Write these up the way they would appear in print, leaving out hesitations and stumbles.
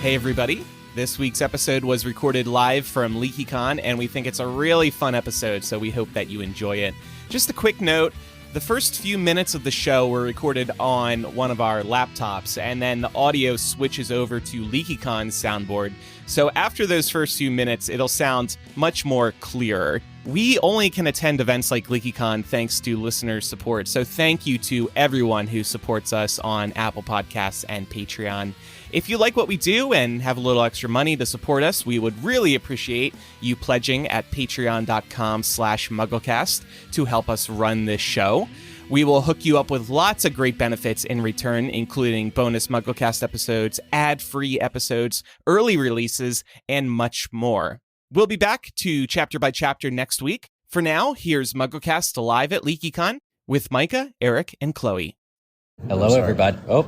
Hey everybody, this week's episode was recorded live from LeakyCon, and we think it's a really fun episode, so we hope that you enjoy it. Just a quick note, the first few minutes of the show were recorded on one of our laptops, and then the audio switches over to LeakyCon's soundboard. So after those first few minutes, it'll sound much more clearer. We only can attend events like LeakyCon thanks to listener support, so thank you to everyone who supports us on Apple Podcasts and Patreon. If you like what we do and have a little extra money to support us, we would really appreciate you pledging at patreon.com/MuggleCast to help us run this show. We will hook you up with lots of great benefits in return, including bonus MuggleCast episodes, ad-free episodes, early releases, and much more. We'll be back to chapter by chapter next week. For now, here's MuggleCast live at LeakyCon with Micah, Eric, and Chloé. Hello, everybody. Oh,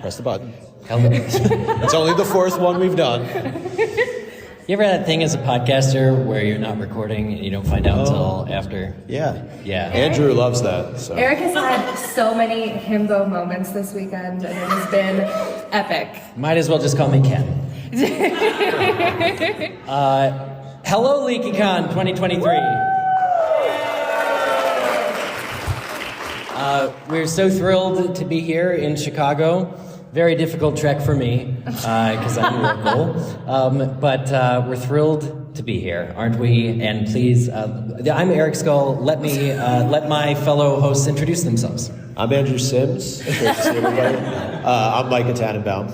press the button. Hello. It's only the fourth one we've done. You ever had that thing as a podcaster where you're not recording and you don't find out until after? Yeah. Yeah. Andrew loves that. So. Eric has had so many himbo moments this weekend, and it has been epic. Might as well just call me Ken. Hello, LeakyCon 2023. We're so thrilled to be here in Chicago. Very difficult trek for me, because I'm local. But we're thrilled to be here, aren't we? And please, I'm Eric Skull. Let my fellow hosts introduce themselves. I'm Andrew Sims. Great to see everybody. I'm Micah Tannenbaum.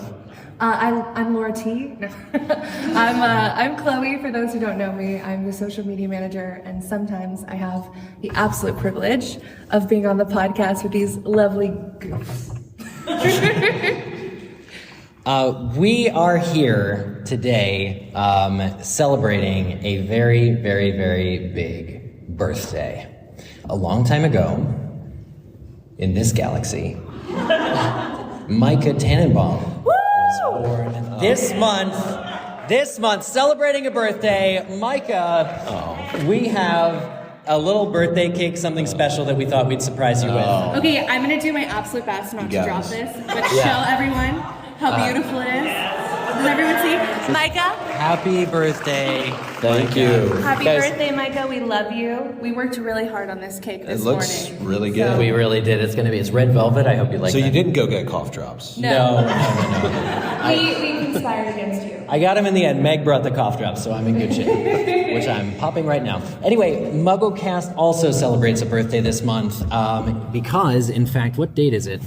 I'm Laura T. No. I'm Chloé, for those who don't know me. I'm the social media manager, and sometimes I have the absolute privilege of being on the podcast with these lovely goofs. We are here today celebrating a very, very, very big birthday. A long time ago, in this galaxy, Micah Tannenbaum was born this month, celebrating a birthday. Micah, we have a little birthday cake, something special that we thought we'd surprise you with. Okay, I'm gonna do my absolute best not to drop this, but show everyone how beautiful it is. Does everyone see? Micah? Happy birthday. Thank you. Happy Guys, birthday, Micah. We love you. We worked really hard on this cake this morning. It looks really good. We really did. It's red velvet. I hope you like So that. you didn't go get cough drops? No. We conspired against you. I got him in the end. Meg brought the cough drops, so I'm in good shape, which I'm popping right now. Anyway, MuggleCast also celebrates a birthday this month because, in fact, what date is it?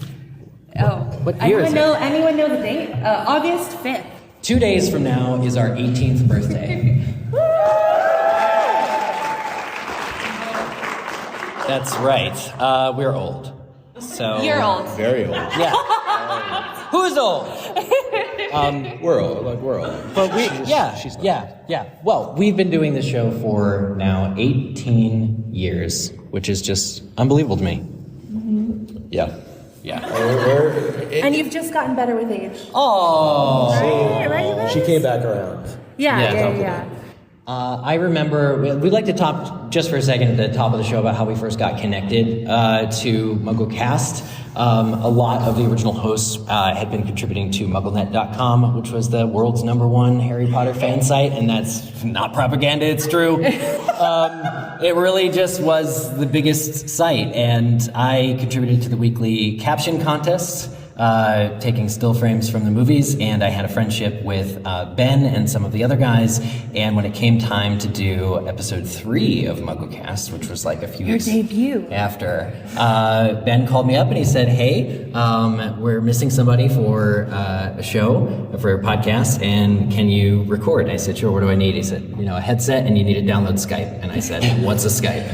What year is it? Anyone know the date? August 5th. 2 days from now is our 18th birthday. That's right. We're old. So You're old. Very old. Yeah. Who's old? We're old. But she's not. Yeah. Well, we've been doing this show for now 18 years, which is just unbelievable to me. Mm-hmm. Yeah. And you've just gotten better with age. Oh. Right? She came back around. Yeah. I remember, we'd like to talk just for a second at the top of the show about how we first got connected to MuggleCast. A lot of the original hosts had been contributing to MuggleNet.com, which was the world's #1 Harry Potter fan site, and that's not propaganda, it's true. It really just was the biggest site, and I contributed to the weekly caption contest, taking still frames from the movies, and I had a friendship with Ben and some of the other guys, and when it came time to do episode 3 of MuggleCast, which was like a few weeks debut after, Ben called me up and he said, hey, we're missing somebody for a show, for a podcast, and can you record? And I said, sure, what do I need? He said, a headset, and you need to download Skype. And I said, what's a Skype?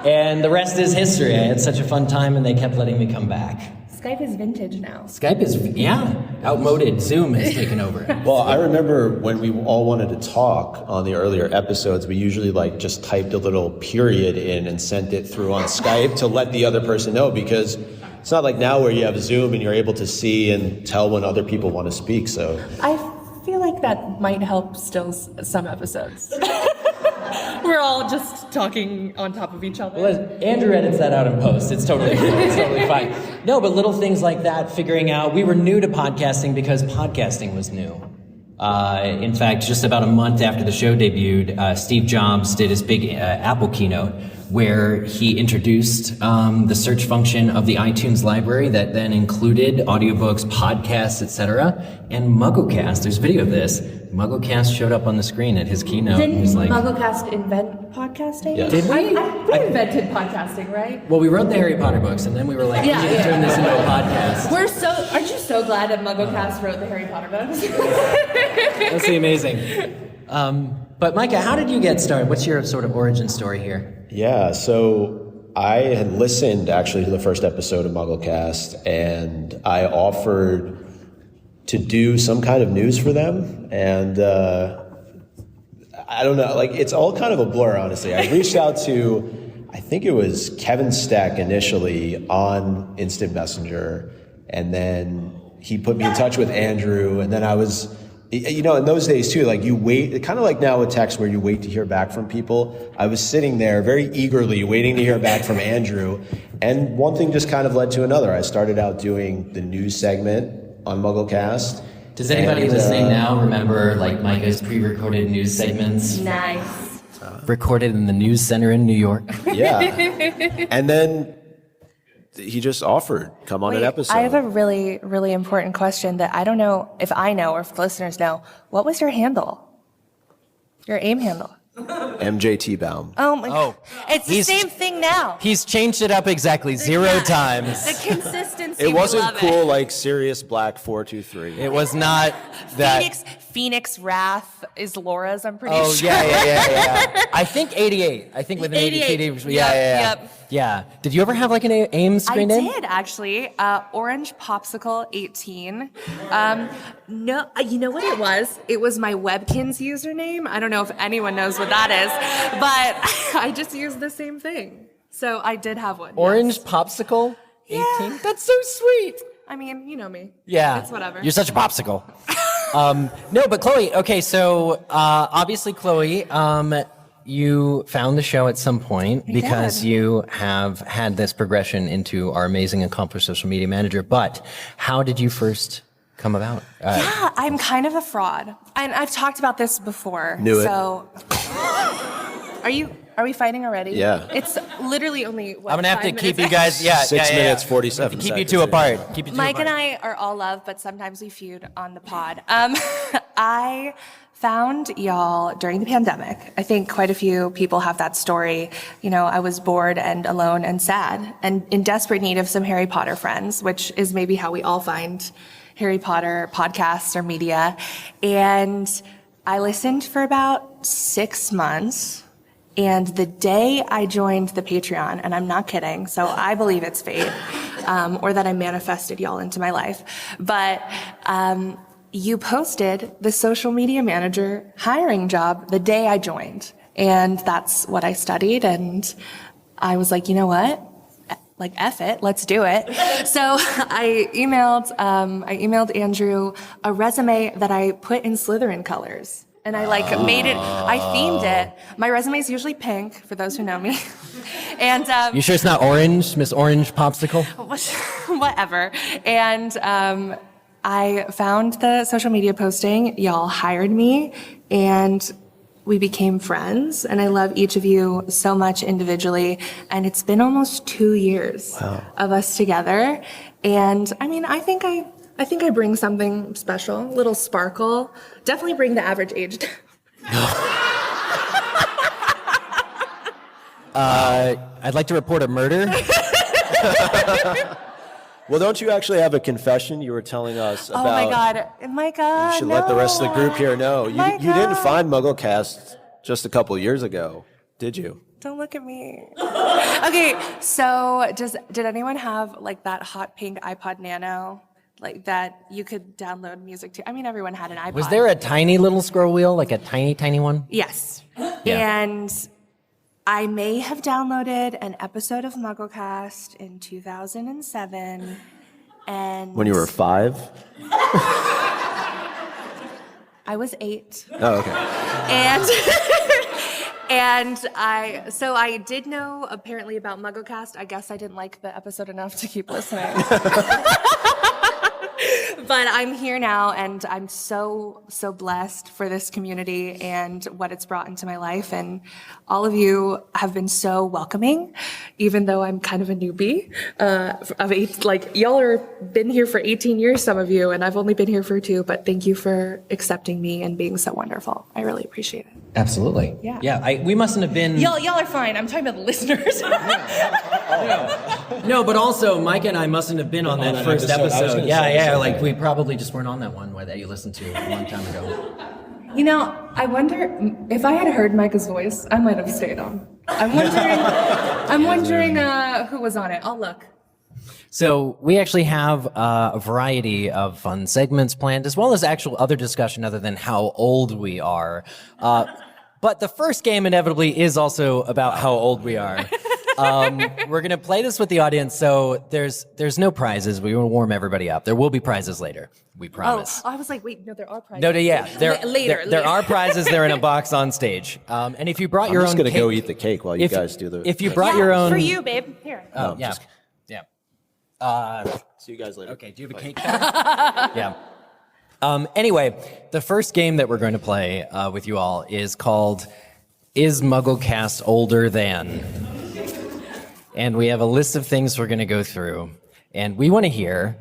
And the rest is history. I had such a fun time, and they kept letting me come back. Skype is vintage now. Skype is, outmoded. Zoom has taken over. Well, I remember when we all wanted to talk on the earlier episodes, we usually just typed a little period in and sent it through on Skype to let the other person know, because it's not like now where you have Zoom and you're able to see and tell when other people want to speak. So I feel like that might help still some episodes. We're all just talking on top of each other. Well, Andrew edits that out in post. It's totally fine. No, but little things like that, figuring out, we were new to podcasting because podcasting was new. In fact, just about a month after the show debuted, Steve Jobs did his big Apple keynote where he introduced the search function of the iTunes library that then included audiobooks, podcasts, etc. And MuggleCast, there's video of this. MuggleCast showed up on the screen at his keynote. Didn't He's like, MuggleCast invent podcasting? Yes. Did we? We invented podcasting, right? Well, we wrote the Harry Potter books, and then we were like, we need to turn this into a podcast. Aren't you so glad that MuggleCast wrote the Harry Potter books? That's amazing. But Micah, how did you get started? What's your sort of origin story here? Yeah, so I had listened actually to the first episode of MuggleCast, and I offered to do some kind of news for them, and I don't know, like it's all kind of a blur, honestly. I reached out to, I think it was Kevin Steck initially on Instant Messenger, and then he put me in touch with Andrew, and then I was, you know, in those days too, like you wait, kind of like now with text where you wait to hear back from people. I was sitting there very eagerly waiting to hear back from Andrew, and one thing just kind of led to another. I started out doing the news segment on MuggleCast. Does anybody listening now remember like Micah's pre-recorded news segments? Nice. Recorded in the news center in New York. Yeah. And then he just offered, come on an episode. I have a really, really important question that I don't know if I know or if the listeners know. What was your handle? Your AIM handle? MJT Baum. Oh my God. It's the He's- same thing now. He's changed it up exactly 0 times. The consistency. It wasn't we love cool It. like Sirius Black 423. It was not that. Phoenix Wrath is Laura's, I'm pretty Oh, sure. yeah. I think 88. I think with an 88. 88. Yep. Yeah. Did you ever have like an AIM I screen name? did actually. Orange Popsicle 18. No, you know what it was? It was my Webkins username. I don't know if anyone knows what that is, but I just used the same thing. So I did have one. Orange yes. Popsicle 18? Yeah. That's so sweet. I mean, you know me. Yeah. It's whatever. You're such a popsicle. No, but Chloe, okay, so obviously, Chloe, you found the show at some point because you have had this progression into our amazing accomplished social media manager. But how did you first come about? Yeah, I'm kind of a fraud. And I've talked about this before. Knew it. So Are we fighting already? Yeah. It's literally only I'm going to have to 5 keep you minutes guys, yeah. 6 yeah. minutes, 47 Keep you seconds. two apart. Keep you two Mike apart. and I are all love, but sometimes we feud on the pod. I found y'all during the pandemic. I think quite a few people have that story. You know, I was bored and alone and sad and in desperate need of some Harry Potter friends, which is maybe how we all find Harry Potter podcasts or media. And I listened for about 6 months. And the day I joined the Patreon, and I'm not kidding, so I believe it's fate, or that I manifested y'all into my life, but you posted the social media manager hiring job the day I joined. And that's what I studied, and I was like, you know what? Like, F it, let's do it. So I emailed Andrew a resume that I put in Slytherin colors. And I made it, I themed it. My resume is usually pink, for those who know me. And You sure it's not orange, Miss Orange Popsicle? whatever. And I found the social media posting. Y'all hired me, and we became friends. And I love each of you so much individually. And it's been almost 2 years of us together. And I mean, I think I bring something special, a little sparkle. Definitely bring the average age down. I'd like to report a murder. Well, don't you actually have a confession you were telling us about? Oh my God, Micah, You should let the rest of the group here know. You didn't find MuggleCast just a couple years ago, did you? Don't look at me. Okay, so did anyone have like that hot pink iPod Nano? Like that you could download music to? I mean, everyone had an iPod. Was there a tiny little scroll wheel, like a tiny, tiny one? Yes. Yeah. And I may have downloaded an episode of MuggleCast in 2007. And When you were 5? I was 8. Oh, okay. And And I did know apparently about MuggleCast. I guess I didn't like the episode enough to keep listening. But I'm here now, and I'm so blessed for this community and what it's brought into my life. And all of you have been so welcoming, even though I'm kind of a newbie. Y'all are been here for 18 years, some of you, and I've only been here for 2. But thank you for accepting me and being so wonderful. I really appreciate it. Absolutely. Yeah. We mustn't have been. Y'all are fine. I'm talking about the listeners. No, but also Micah and I mustn't have been on that first episode. Yeah. Like we probably just weren't on that one that you listened to a long time ago. You know, I wonder if I had heard Micah's voice, I might have stayed on. I'm wondering who was on it. I'll look. So we actually have a variety of fun segments planned, as well as actual other discussion other than how old we are. But the first game inevitably is also about how old we are. We're going to play this with the audience, so there's no prizes. We will warm everybody up. There will be prizes later. We promise. Oh, I was like, wait, no, there are prizes. No, yeah. Later. There are prizes. They're in a box on stage. And if you brought your own I'm just cake... going to go eat the cake while you guys do the... If you brought your own... For you, babe. Here. Oh, yeah. See you guys later. Okay, do you have a cake? Yeah. Anyway, the first game that we're going to play with you all is called Is MuggleCast Older Than? And we have a list of things we're going to go through. And we want to hear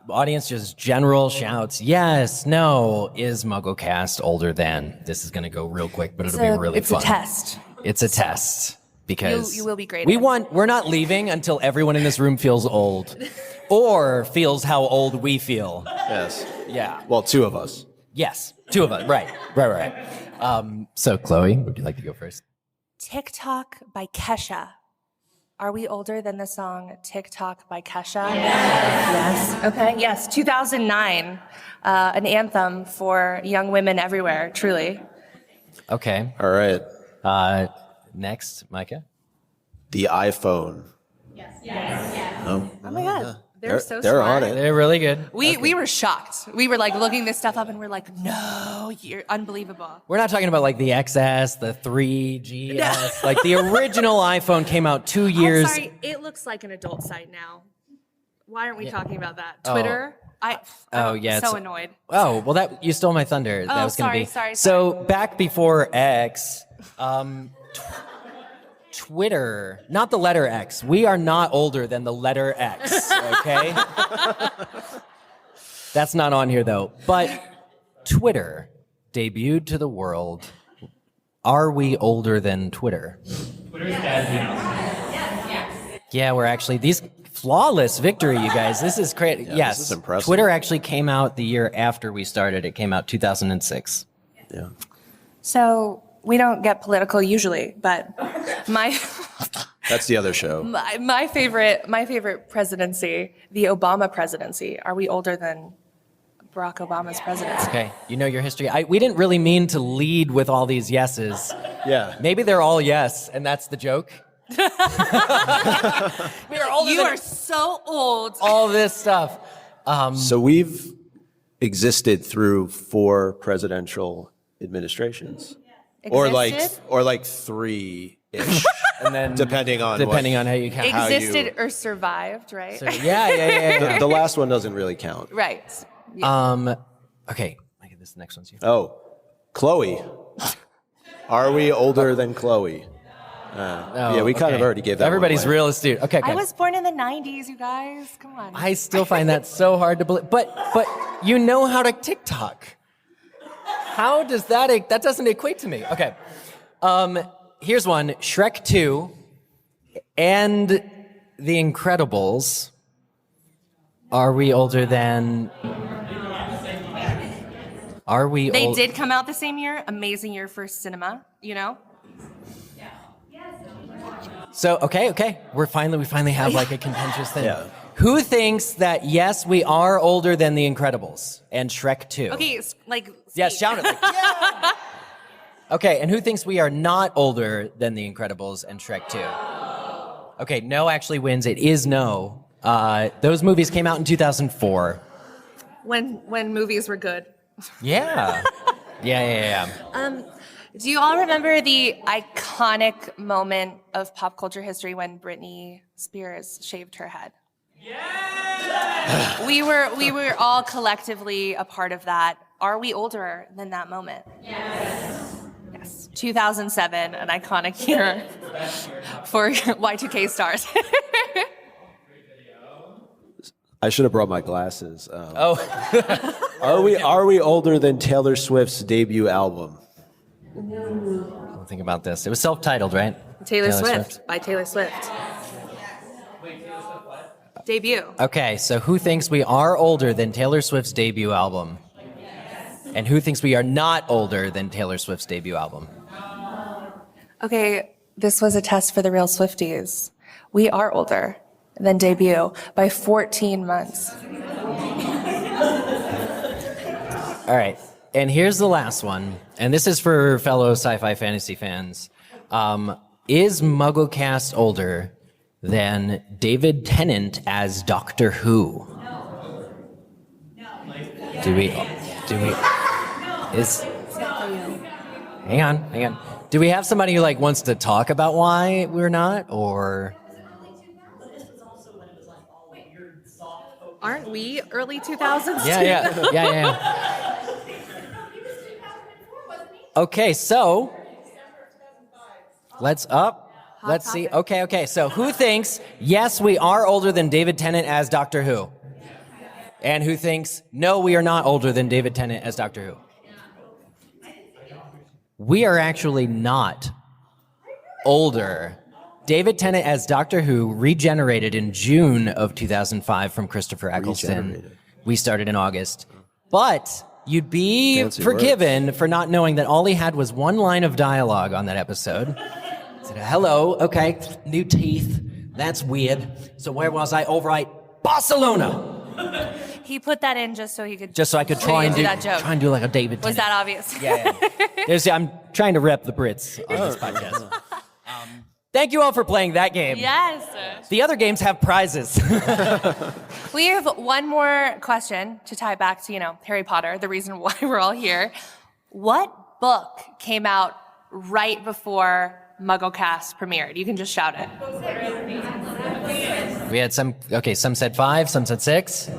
audience just general shouts, yes, no, is MuggleCast older than? This is going to go real quick, but it'll be really fun. It's a test. It's a test. Because you will be great. We're not leaving until everyone in this room feels old. Or feels how old we feel. Yes. Yeah. Well, 2 of us. Yes, 2 of us. Right. So, Chloe, would you like to go first? TikTok by Kesha. Are we older than the song TikTok by Kesha? Yes. Okay. Yes. 2009. An anthem for young women everywhere, truly. Okay. All right. Next, Micah. The iPhone. Yes. Oh my God. They're smart. on it. They're really good. We were shocked. We were like looking this stuff up and we're like, no, you're unbelievable. We're not talking about like the XS, the 3GS. Like the original iPhone came out 2 years. I'm sorry, it looks like an adult site now. Why aren't we talking about that? Twitter? I'm so annoyed. Oh, well, that you stole my thunder. That was going to be. Sorry. So back before X, Twitter, not the letter X. We are not older than the letter X, okay? That's not on here, though. But Twitter debuted to the world. Are we older than Twitter? Twitter's dead now. Yeah, we're actually... These flawless victory, you guys. This is crazy. Yeah, yes, this is impressive. Twitter actually came out the year after we started. It came out 2006. Yeah. So we don't get political usually, but That's the other show. my favorite presidency, the Obama presidency. Are we older than Barack Obama's presidency? Okay, you know your history. We didn't really mean to lead with all these yeses. Yeah. Maybe they're all yes, and that's the joke. You are so old. All this stuff. So we've existed through 4 presidential administrations. Or like 3-ish. And then depending on how you count. Existed or survived, right? So, yeah. the last one doesn't really count. Right. Okay, I get this next one's you. Oh, Chloé. Are we older than Chloé? Yeah, we kind of already gave that. Everybody's one away. real astute. Okay. I was born in the 90s, you guys. Come on. I still find that so hard to believe. But you know how to TikTok. How does that doesn't equate to me? Okay. Here's one. Shrek 2 and The Incredibles. Are we older than... Are we They did come out the same year. Amazing year for cinema, you know? So, okay. We finally have like a contentious thing. Yeah. Who thinks that, yes, we are older than The Incredibles and Shrek 2? Okay, it's like... Yes, shout it. Like, yeah! Okay, and who thinks we are not older than The Incredibles and Shrek 2? Okay, no actually wins. It is no. Those movies came out in 2004. When movies were good. Yeah. Yeah. Do you all remember the iconic moment of pop culture history when Britney Spears shaved her head? Yeah! We were all collectively a part of that. Are we older than that moment? Yes. 2007, an iconic year for Y2K stars. I should have brought my glasses. Are we older than Taylor Swift's debut album? Think about this. It was self-titled, right? Taylor Swift by Taylor Swift. Debut. Okay, so who thinks we are older than Taylor Swift's debut album? And who thinks we are not older than Taylor Swift's debut album? Okay, this was a test for the real Swifties. We are older than debut by 14 months. All right, and here's the last one, and this is for fellow sci-fi fantasy fans. Is MuggleCast older than David Tennant as Doctor Who? Do we? Hang on. Do we have somebody who wants to talk about why we're not, or? Aren't we early 2000s? Yeah. Okay, so let's see. Okay. So who thinks, yes, we are older than David Tennant as Doctor Who? And who thinks, no, we are not older than David Tennant as Doctor Who? We are actually not older. David Tennant as Doctor Who regenerated in June of 2005 from Christopher Eccleston. We started in August. But you'd be forgiven for not knowing that all he had was one line of dialogue on that episode. He said, hello, okay, new teeth. That's weird. So where was I? Over at Barcelona. He put that in just so he could. Just so I could try and do that joke. Try and do like a David Tennant. Was that obvious? Yeah. I'm trying to rep the Brits on this podcast. Thank you all for playing that game. Yes. The other games have prizes. We have one more question to tie back to, Harry Potter, the reason why we're all here. What book came out right before MuggleCast premiered? You can just shout it. We had some said 5, some said 6.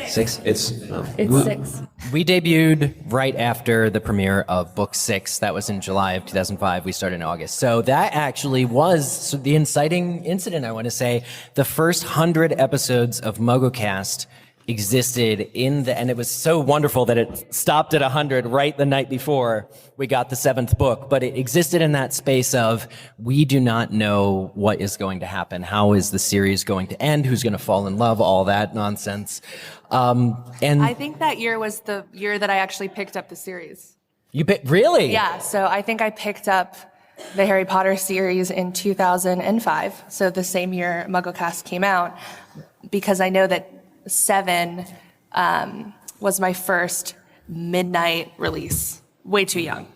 6. It's 6. We debuted right after the premiere of Book 6. That was in July of 2005. We started in August. So that actually was the inciting incident, I want to say. The first 100 episodes of MuggleCast existed and it was so wonderful that it stopped at 100 right the night before we got the 7th book. But it existed in that space of, we do not know what is going to happen. How is the series going to end? Who's going to fall in love? All that nonsense. And I think that year was the year that I actually picked up the series. Really? Yeah, so I think I picked up the Harry Potter series in 2005, so the same year MuggleCast came out, because I know that 7 was my first midnight release. Way too young,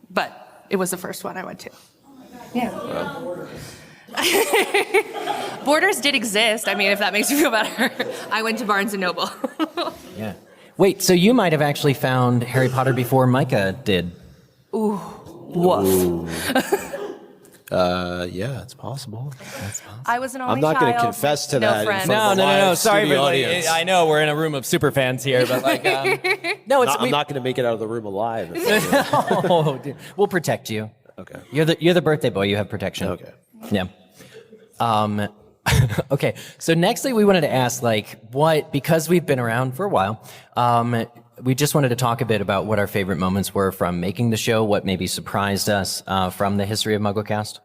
but it was the first one I went to. Yeah. Borders did exist. I mean, if that makes you feel better. I went to Barnes & Noble. Yeah. Wait, so you might have actually found Harry Potter before Micah did. Ooh. Woof. Yeah, it's possible. I was an only I'm not child. going to confess to no that. friends. No. Sorry, studio everybody. audience. I know we're in a room of super fans here, but no, I'm not going to make it out of the room alive. No, dude. We'll protect you. Okay. You're the birthday boy. You have protection. Okay. Yeah. Okay. So nextly, we wanted to ask, because we've been around for a while, we just wanted to talk a bit about what our favorite moments were from making the show, what maybe surprised us from the history of MuggleCast.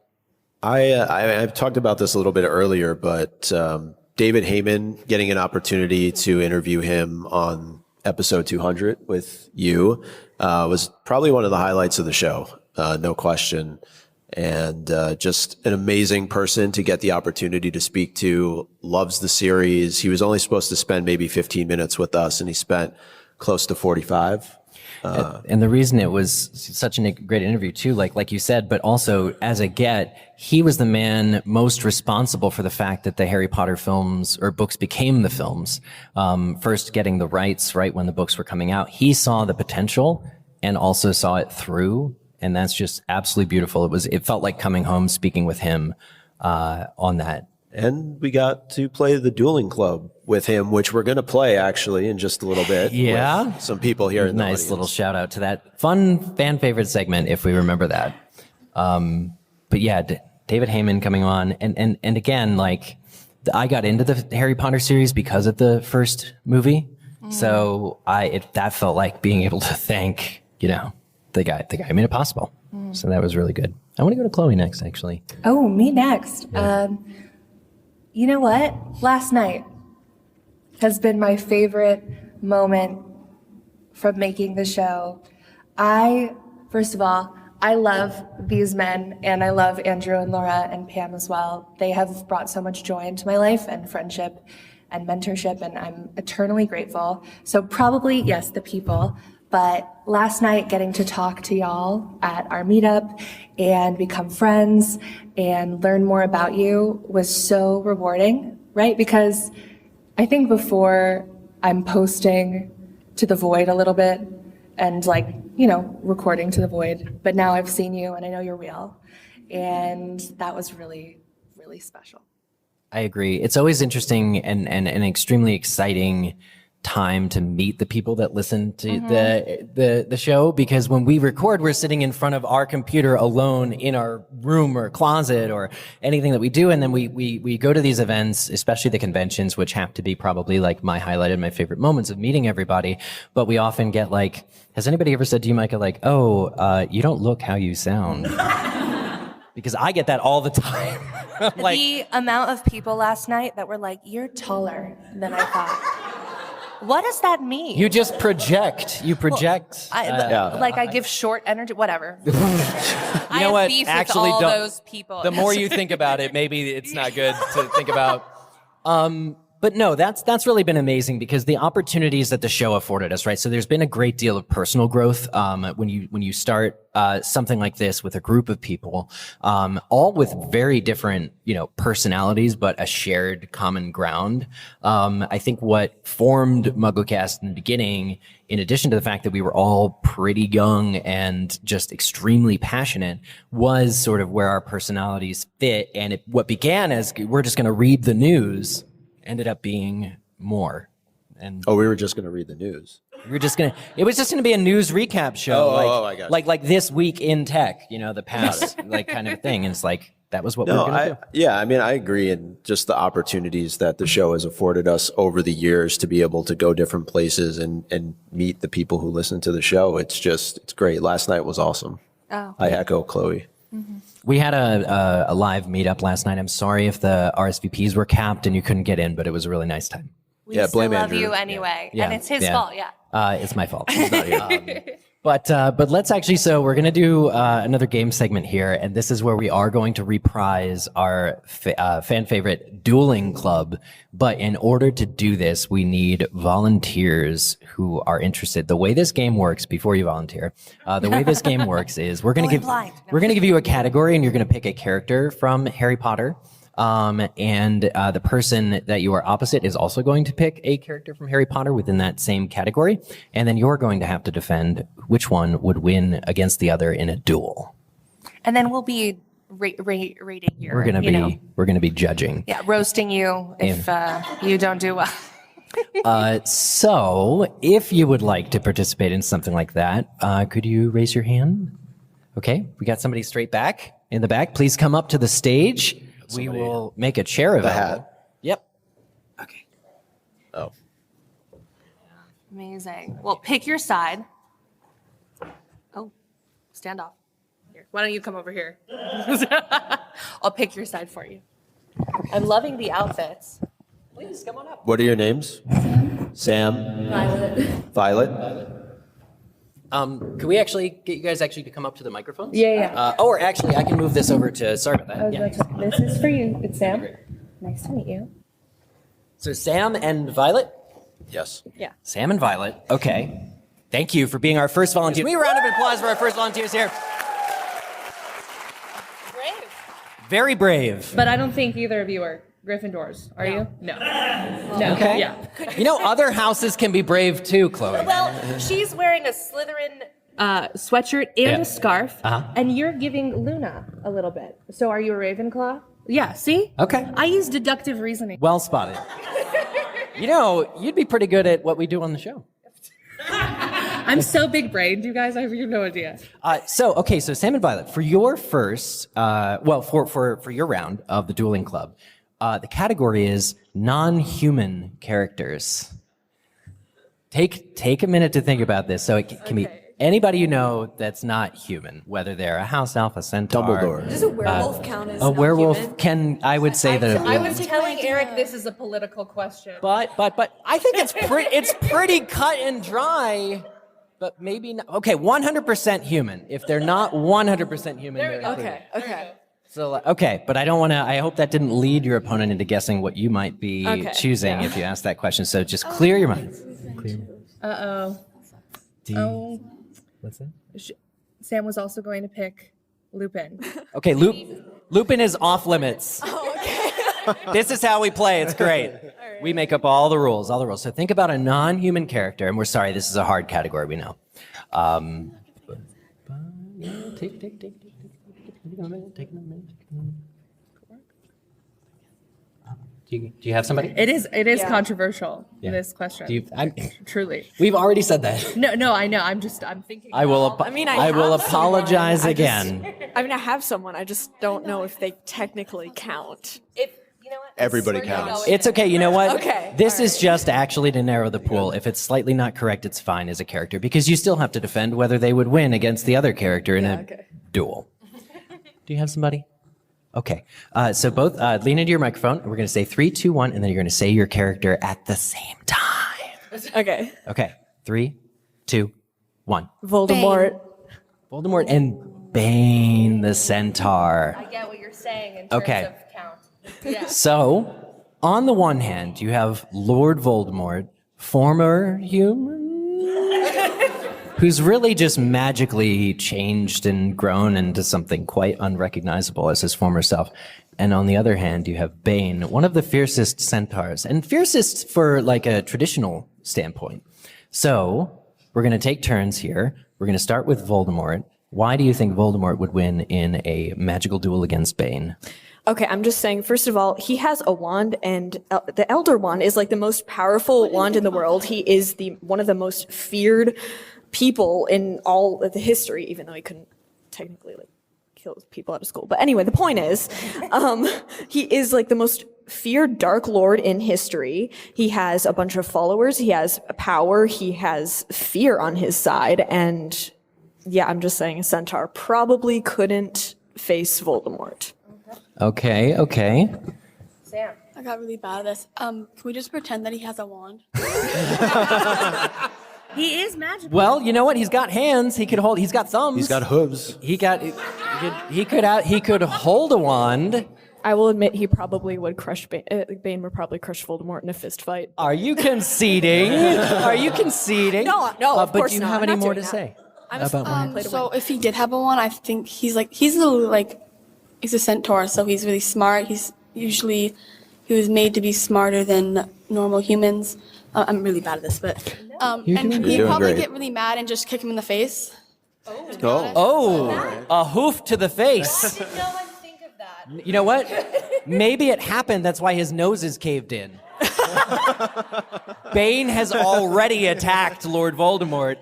I've talked about this a little bit earlier, but David Heyman, getting an opportunity to interview him on episode 200 with you was probably one of the highlights of the show, no question. And just an amazing person to get the opportunity to speak to, loves the series. He was only supposed to spend maybe 15 minutes with us, and he spent close to 45. And the reason it was such a great interview too, like you said, but also as a get, he was the man most responsible for the fact that the Harry Potter films or books became the films. First getting the rights right when the books were coming out. He saw the potential and also saw it through. And that's just absolutely beautiful. It felt like coming home speaking with him on that. And we got to play the Dueling Club with him, which we're going to play actually in just a little bit. Yeah. With some people here in the audience. Nice little shout out to that fun fan favorite segment, if we remember that. But yeah, David Heyman coming on. And again, like, I got into the Harry Potter series because of the first movie. So that felt like being able to thank, the guy who made it possible. So that was really good. I want to go to Chloe next, actually. Oh, me next. Yeah. You know what? Last night has been my favorite moment from making the show. First of all, I love these men, and I love Andrew and Laura and Pam as well. They have brought so much joy into my life and friendship and mentorship, and I'm eternally grateful. So probably, yes, the people. But last night, getting to talk to y'all at our meetup and become friends and learn more about you was so rewarding, right? Because I think before I'm posting to the void a little bit and recording to the void, but now I've seen you and I know you're real. And that was really, really special. I agree. It's always interesting and extremely exciting time to meet the people that listen to the show, because when we record, we're sitting in front of our computer alone in our room or closet or anything that we do, and then we go to these events, especially the conventions, which have to be probably like my highlight and my favorite moments of meeting everybody. But we often get like, has anybody ever said to you, Micah, like, you don't look how you sound? Because I get that all the time. Like, the amount of people last night that were like, you're taller than I thought. What does that mean? You just project. You project. I give short energy, whatever. You know what? Beef Actually, with all those people. The more you think about it, maybe it's not good to think about. But no, that's really been amazing, because the opportunities that the show afforded us, right? So there's been a great deal of personal growth when you start something like this with a group of people, all with very different personalities, but a shared common ground. I think what formed MuggleCast in the beginning, in addition to the fact that we were all pretty young and just extremely passionate, was sort of where our personalities fit. And what began as we're just going to read the news ended up being more. And we were just going to read the news. it was just going to be a news recap show. I got you. like this week in tech, the past, like kind of thing. And it's like, that was what we were going to do. Yeah, I mean, I agree. And just the opportunities that the show has afforded us over the years to be able to go different places and meet the people who listen to the show. It's great. Last night was awesome. Oh. I echo Chloe. Mm-hmm. We had a live meetup last night. I'm sorry if the RSVPs were capped and you couldn't get in, but it was a really nice time. We still blame love Andrew. you anyway. Yeah. And it's his fault, yeah. It's my fault. He's not here. But let's actually, so we're going to do another game segment here, and this is where we are going to reprise our fan favorite Dueling Club. But in order to do this, we need volunteers who are interested. The way this game works, before you volunteer, the way this game works is we're going to give you a category, and you're going to pick a character from Harry Potter. And the person that you are opposite is also going to pick a character from Harry Potter within that same category. And then you're going to have to defend which one would win against the other in a duel. And then we'll be rating you. We're going to be judging. Yeah, roasting you if you don't do well. So if you would like to participate in something like that, could you raise your hand? Okay, we got somebody straight back in the back. Please come up to the stage. We will make a chair available. The hat. Yep. Okay. Oh. Amazing. Well, pick your side. Oh, stand off. Here. Why don't you come over here? I'll pick your side for you. I'm loving the outfits. Please, come on up. What are your names? Sam. Violet. Can we actually get you guys actually to come up to the microphones? Yeah. Or actually, I can move this over to, sorry about that. Yeah. This is for you. It's Sam. Nice to meet you. So Sam and Violet? Yes. Yeah. Sam and Violet. Okay. Thank you for being our first volunteers. Can we round of applause for our first volunteers here? Brave. Very brave. But I don't think either of you are Gryffindors, are you? No. No. Okay. Yeah. Other houses can be brave too, Chloe. Well, she's wearing a Slytherin sweatshirt and a scarf, and you're giving Luna a little bit. So are you a Ravenclaw? Yeah, see? Okay. I use deductive reasoning. Well spotted. You know, you'd be pretty good at what we do on the show. I'm so big-brained, you guys. I have no idea. So Sam and Violet, for your first, for your round of the Dueling Club, the category is non-human characters. Take a minute to think about this. So it can be anybody you know that's not human, whether they're a house elf, a centaur. Dumbledore. Does a werewolf count as A werewolf non-human? can, I would say that. I was telling Eric this is a political question. But I think it's pretty cut and dry. But maybe not. Okay, 100% human. If they're not 100% human, they're included. Okay. So, but I don't want to, I hope that didn't lead your opponent into guessing what you might be choosing if you ask that question. So just clear your mind. Uh-oh. What's that? Sam was also going to pick Lupin. Okay, Lupin is off limits. This is how we play. It's great. We make up all the rules. So think about a non-human character, and we're sorry, this is a hard category, we know. Take a minute. Do you have somebody? It is controversial, this question. Truly. We've already said that. No, I know. I'm thinking. I will apologize again. I have someone. I just don't know if they technically count. Everybody counts. It's okay. You know what? Okay. This is just actually to narrow the pool. If it's slightly not correct, it's fine as a character because you still have to defend whether they would win against the other character in a duel. Do you have somebody? Okay. So both lean into your microphone. We're going to say 3, 2, 1, and then you're going to say your character at the same time. Okay. Okay. 3, 2, 1. Voldemort. Voldemort and Bane the Centaur. I get what you're saying in terms of count. Yeah. So, on the one hand, you have Lord Voldemort, former human, who's really just magically changed and grown into something quite unrecognizable as his former self. And on the other hand, you have Bane, one of the fiercest centaurs, and fiercest for like a traditional standpoint. So, we're going to take turns here. We're going to start with Voldemort. Why do you think Voldemort would win in a magical duel against Bane? Okay, I'm just saying, first of all, he has a wand, and the Elder Wand is like the most powerful wand in the world. He is one of the most feared people in all of the history, even though he couldn't technically kill people out of school. But anyway, the point is, he is like the most feared Dark Lord in history. He has a bunch of followers. He has power. He has fear on his side. And yeah, I'm just saying a centaur probably couldn't face Voldemort. Okay. Sam. I got really bad at this. Can we just pretend that he has a wand? He is magical. Well, you know what? He's got hands. He could hold. He's got thumbs. He's got hooves. He could hold a wand. I will admit he probably would crush Bane. Bane would probably crush Voldemort in a fist fight. Are you conceding? No, of but course do you not. have I'm any not more doing to that. say about Bane? So if he did have a wand, I think he's a centaur, so he's really smart. He was made to be smarter than normal humans. I'm really bad at this, but and he'd doing probably great. get really mad and just kick him in the face. Oh, a hoof to the face. Did no one think of that? You know what? Maybe it happened. That's why his nose is caved in. Bane has already attacked Lord Voldemort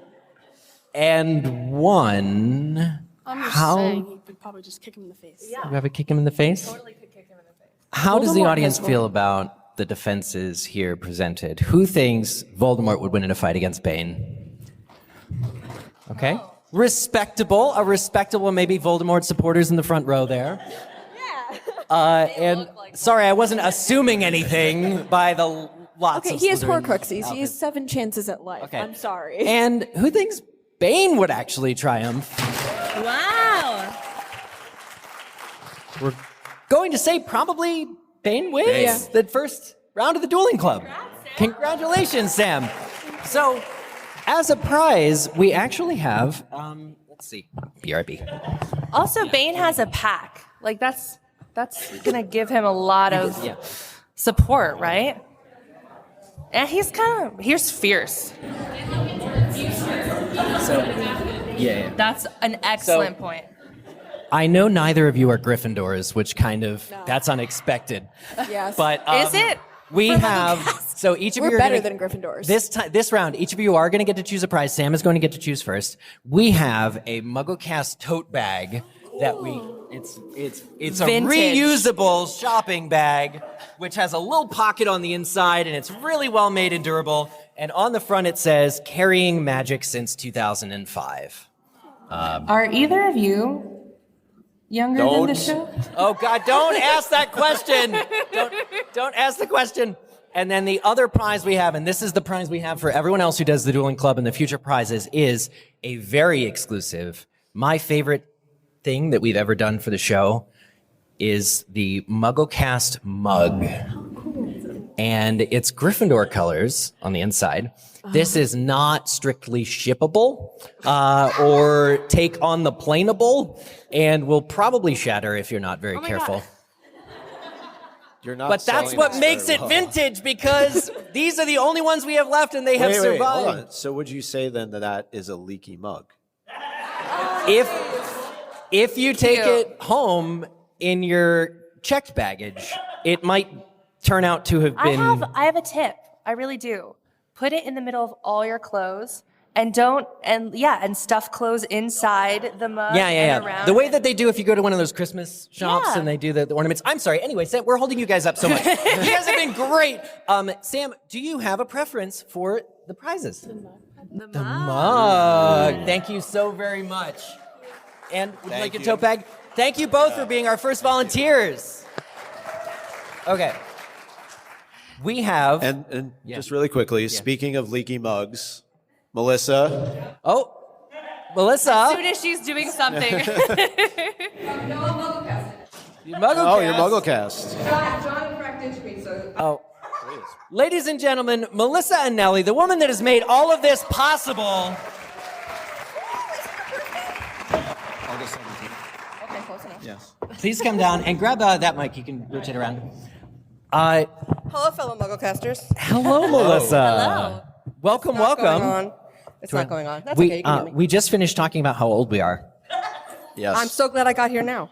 and won. I'm just saying he would probably just kick him in the face. Yeah. You have a kick him in the face? Totally could kick him in the face. How does the Voldemort audience has feel about the defenses here presented? Who thinks Voldemort would win in a fight against Bane? Okay. A respectable, maybe Voldemort supporters in the front row there. Yeah. And sorry, I wasn't assuming anything by the lots Okay, of he has Slytherin Horcruxes. He has outfits. 7 chances at life. Okay. I'm sorry. And who thinks Bane would actually triumph? Wow. We're going to say probably Bane wins the first round of the Dueling Club. Congratulations, Sam. So, as a prize, we actually have, let's see, BRB. Also, Bane has a pack. Like that's gonna give him a lot of support, right? And he's fierce. Yeah. That's an excellent point. I know neither of you are Gryffindors, which kind of, that's unexpected. Yes. But Is it? we have, so each of you We're are better gonna, than Gryffindors. This round, each of you are going to get to choose a prize. Sam is going to get to choose first. We have a MuggleCast tote bag that it's a Vintage. reusable shopping bag, which has a little pocket on the inside, and it's really well made and durable. And on the front it says, "Carrying Magic since 2005." Are either of you younger than the show? Oh God, don't ask that question. Don't ask the question. And then the other prize we have, and this is the prize we have for everyone else who does the Dueling Club and the future prizes, is a very exclusive, my favorite thing that we've ever done for the show is the MuggleCast mug. And it's Gryffindor colors on the inside. This is not strictly shippable or take on the planeable, and will probably shatter if you're not very careful. God. You're not. But that's selling what this makes very it well. vintage, because these are the only ones we have left, and they have Wait, survived. hold on. So would you say then that is a leaky mug? If you take Cute. it home in your checked baggage, it might turn out to have been. I have a tip. I really do. Put it in the middle of all your clothes and stuff clothes inside the mug. Yeah. And around The way it. that they do if you go to one of those Christmas shops Yeah. and they do the ornaments. I'm sorry. Anyway, Sam, we're holding you guys up so much. You guys have been great. Sam, do you have a preference for the prizes? The mug. Thank you so very much. And would you like a tote bag? Thank you both for being our first volunteers. Okay. We have... And just really quickly, speaking of leaky mugs, Melissa. Oh, Melissa. As soon as she's doing something. Oh, you're MuggleCast. John practiced me, so. Oh. Ladies and gentlemen, Melissa Anelli, the woman that has made all of this possible. Okay, close enough. Yes. Please come down and grab that mic. You can rotate around. Hello, fellow MuggleCasters. Hello, Melissa. Hello. Welcome. Going on. It's not going on. That's okay. You can hear me. We just finished talking about how old we are. Yes. I'm so glad I got here now.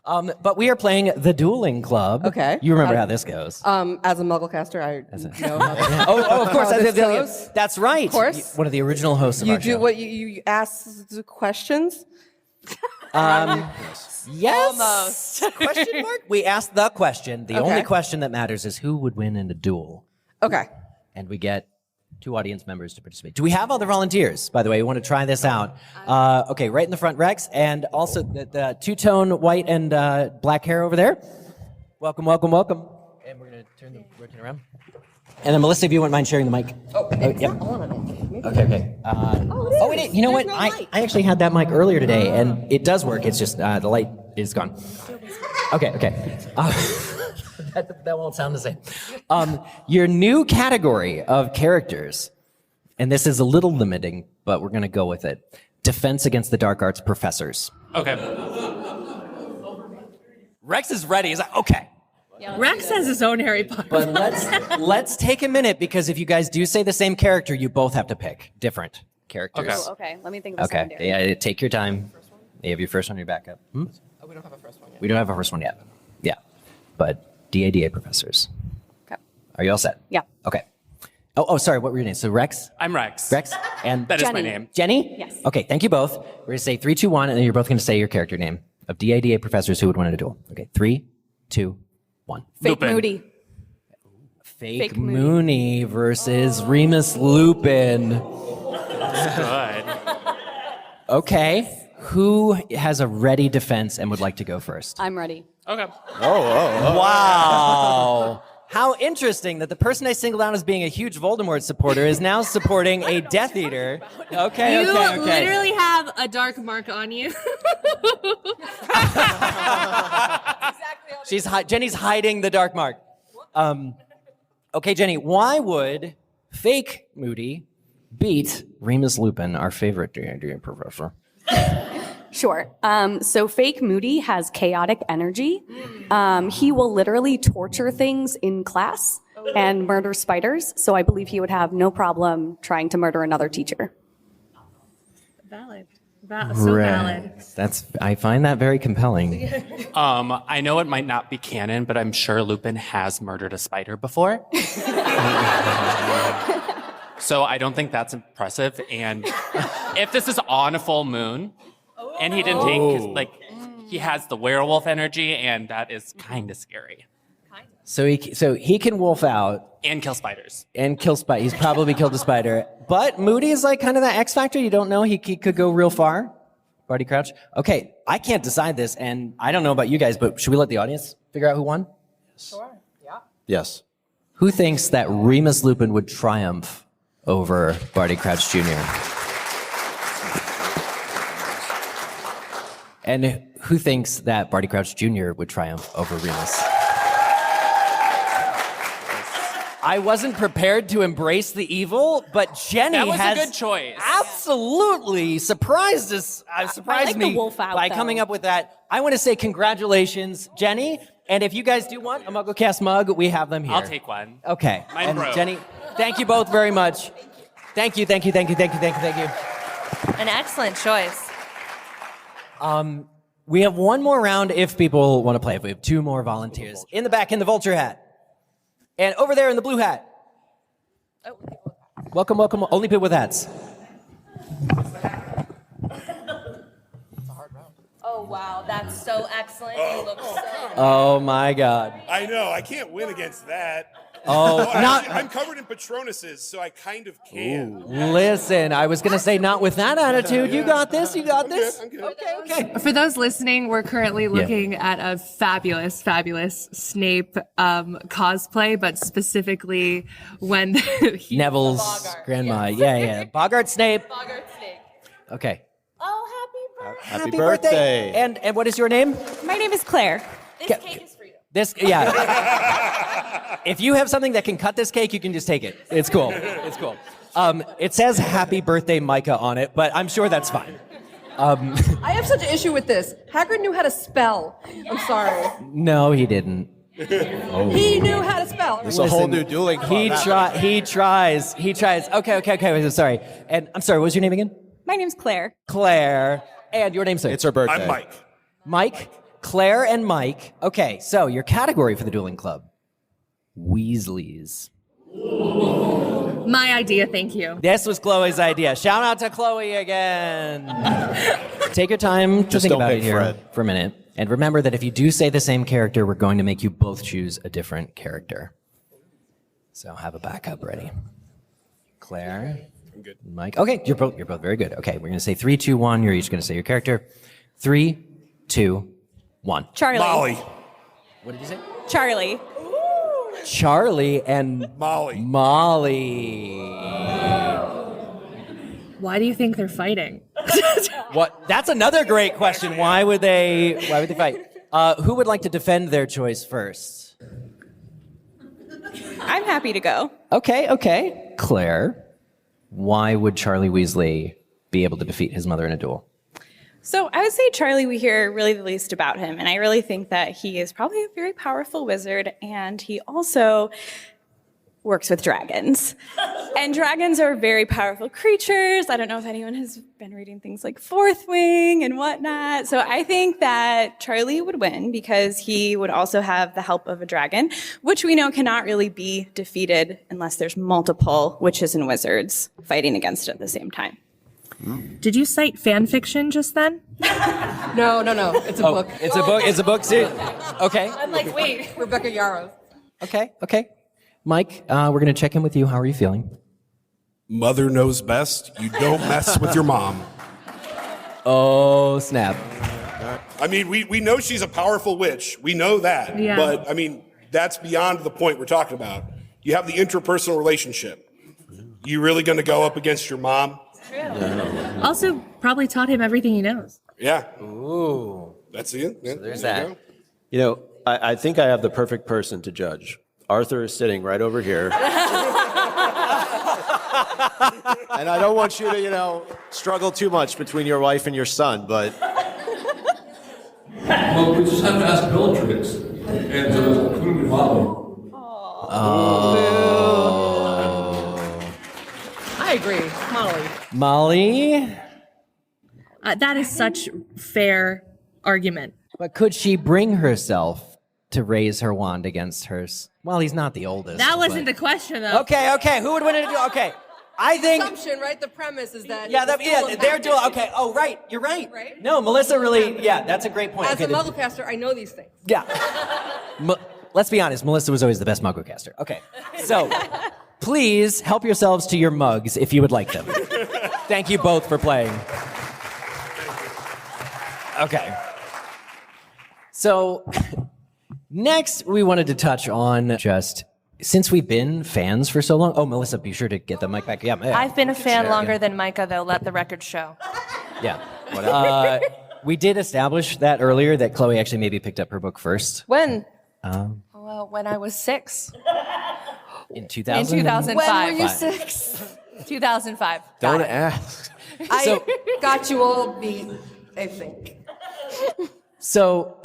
But we are playing the Dueling Club. Okay. You remember how this goes. As a MuggleCaster, I know how this, Oh, of course. how this goes. That's right. Of course. One of the original hosts of You our do show. what you ask the questions. Yes. Almost. Question mark? We asked the question. The only Okay. question that matters is who would win in a duel. Okay. And we get 2 audience members to participate. Do we have other volunteers, by the way? We want to try this out. Okay, right in the front, Rex, and also the two-tone white and black hair over there. Welcome. And we're going to rotate around. And then Melissa, if you wouldn't mind sharing the mic. Yep. Okay. Wait, you know what? I actually had that mic earlier today, and it does work. It's just the light is gone. Okay. That won't sound the same. Your new category of characters, and this is a little limiting, but we're going to go with it. Defense against the dark arts professors. Okay. Rex is ready. He's like, okay. Rex has his own Harry Potter. But let's take a minute, because if you guys do say the same character, you both have to pick different characters. Okay. Okay, let me think of a Okay. secondary. Yeah, take your time. You have your first one, your backup. Oh, we don't have a first one yet. We don't have a first one yet. Yeah. But DADA professors. Okay. Are you all set? Yeah. Okay. Oh, sorry. What were your names? So Rex? I'm Rex. Rex? And That is my Jenny. name. Jenny? Yes. Okay, thank you both. We're going to say 3, 2, 1, and then you're both going to say your character name of DADA professors who would win in a duel. Okay, 3, 2, 1. Fake Lupin. Moody. Fake Moody. Mooney versus Remus Lupin. Good. Okay. Who has a ready defense and would like to go first? I'm ready. Okay. Wow. How interesting that the person I singled out as being a huge Voldemort supporter is now supporting a Death Eater. Okay. You literally have a dark mark on you. Jenny's hiding the dark mark. Okay, Jenny, why would fake Moody beat Remus Lupin, our favorite D&D professor? Sure. So fake Moody has chaotic energy. He will literally torture things in class. and murder spiders, so I believe he would have no problem trying to murder another teacher. Valid. So valid. I find that very compelling. I know it might not be canon, but I'm sure Lupin has murdered a spider before. So I don't think that's impressive. And if this is on a full moon, and he didn't take he has the werewolf energy, and that is kind of scary. So he can wolf out And kill spiders. He's probably killed a spider. But Moody is like kind of that X factor. You don't know. He could go real far. Barty Crouch. Okay, I can't decide this, and I don't know about you guys, but should we let the audience figure out who won? Sure. Yeah. Yes. Who thinks that Remus Lupin would triumph over Barty Crouch Jr.? And who thinks that Barty Crouch Jr. would triumph over Remus? I wasn't prepared to embrace the evil, but Jenny That was has a good choice. absolutely surprised us. Surprised like me the wolf out, by though. coming up with that. I want to say congratulations, Jenny. And if you guys do want a MuggleCast mug, we have them here. I'll take one. Okay. Mine And broke. Jenny, thank you both very much. Thank you. An excellent choice. We have one more round if people want to play. If we have two more volunteers. In the back, in the vulture hat. And over there in the blue hat. Welcome. Only people with hats. Oh, wow. That's so excellent. You look so Oh my God. I know. I can't win against that. Oh, I'm covered in Patronuses, so I kind of can. Listen, I was going to say not with that attitude. You got this. I'm good. Okay. For those listening, we're currently looking at a fabulous Snape cosplay, but specifically when Neville's grandma. Yeah. Bogart Snape. Okay. Oh, Happy birthday. And what is your name? My name is Claire. This cake is for you. If you have something that can cut this cake, you can just take it. It's cool. It says happy birthday Micah on it, but I'm sure that's fine. I have such an issue with this. Hagrid knew how to spell. I'm sorry. No, he didn't. He knew how to spell. It's a whole new Dueling Club. He tries. Okay. Sorry. And I'm sorry, what was your name again? My name's Claire. Claire. And your name, sir? It's her birthday. I'm Mike. Mike, Claire, and Mike. Okay, so your category for the Dueling Club. Weasleys. my idea, thank you. This was Chloe's idea. Shout out to Chloe again. Take your time to Just think don't about pick it here Fred. for a minute. And remember that if you do say the same character, we're going to make you both choose a different character. So have a backup ready. Claire. I'm good. Mike. Okay, you're both very good. Okay, we're going to say 3, 2, 1. You're each going to say your character. 3, 2, 1. Charlie. Molly. What did you say? Charlie. Charlie and Molly. Why do you think they're fighting? What? That's another great question. Why would they fight? Who would like to defend their choice first? I'm happy to go. Okay. Claire, why would Charlie Weasley be able to defeat his mother in a duel? So I would say Charlie, we hear really the least about him. And I really think that he is probably a very powerful wizard. And he also works with dragons. And dragons are very powerful creatures. I don't know if anyone has been reading things like Fourth Wing and whatnot. So I think that Charlie would win because he would also have the help of a dragon, which we know cannot really be defeated unless there's multiple witches and wizards fighting against it at the same time. Did you cite fan fiction just then? No. It's a book. It's a book too. Okay. I'm like, wait, Rebecca Yarros. Okay. Mike, we're going to check in with you. How are you feeling? Mother knows best. You don't mess with your mom. Oh, snap. I mean, we know she's a powerful witch. We know that. Yeah. But, I mean, that's beyond the point we're talking about. You have the interpersonal relationship. You really going to go up against your mom? Also, probably taught him everything he knows. Yeah. Ooh. That's it. Yeah, There's there that. you go. You know, I think I have the perfect person to judge. Arthur is sitting right over here. And I don't want you to, struggle too much between your wife and your son, but... Well, we just have to ask Bellatrix and Molly. I agree. Molly? That is such fair argument. But could she bring herself to raise her wand against hers? Well, he's not the oldest. That wasn't the question, though. Okay. Who would win it? Okay. I think. Assumption, right? The premise is that. They're dual. Okay. Oh, right. You're right. No, Melissa really. Yeah, that's a great point. As a MuggleCaster, I know these things. Yeah. Let's be honest. Melissa was always the best MuggleCaster. Okay. So, please help yourselves to your mugs if you would like them. Thank you both for playing. Okay. So, next we wanted to touch on just since we've been fans for so long. Oh, Melissa, be sure to get the mic back. Yeah. I've been a fan longer than Micah, though. Let the record show. Yeah. We did establish that earlier that Chloé actually maybe picked up her book first. When? Well, when I was 6. In 2000? In 2005. When were you 6? 2005. Don't ask. I got you all beat, I think. So,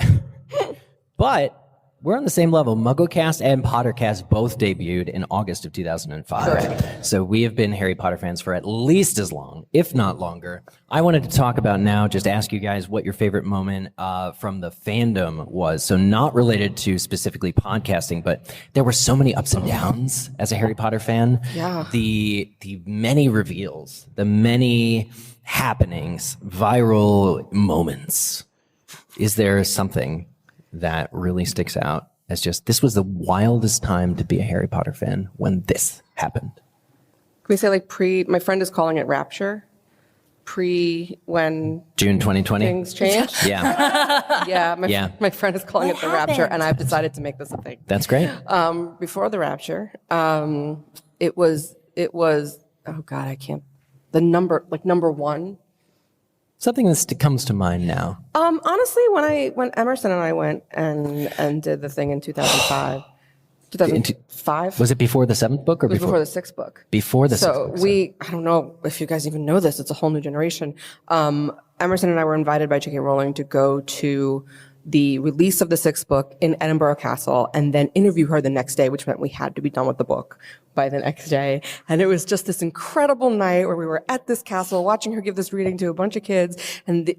but we're on the same level. MuggleCast and Pottercast both debuted in August of 2005. Correct. So we have been Harry Potter fans for at least as long, if not longer. I wanted to talk about now, just ask you guys what your favorite moment from the fandom was. So not related to specifically podcasting, but there were so many ups and downs as a Harry Potter fan. Yeah. The many reveals, the many happenings, viral moments. Is there something that really sticks out as just, this was the wildest time to be a Harry Potter fan when this happened? Can we say like my friend is calling it rapture? When June 2020? Things changed? Yeah. My friend is calling it the rapture, and I've decided to make this a thing. That's great. Before the rapture, it was, oh God, I can't, number one. Something that comes to mind now. Honestly, when Emerson and I went and did the thing in 2005. 2005? Was it before the 7th book or It was before the 6th book. Before the 6th book. So I don't know if you guys even know this, it's a whole new generation. Emerson and I were invited by J.K. Rowling to go to the release of the 6th book in Edinburgh Castle and then interview her the next day, which meant we had to be done with the book by the next day. And it was just this incredible night where we were at this castle watching her give this reading to a bunch of kids, and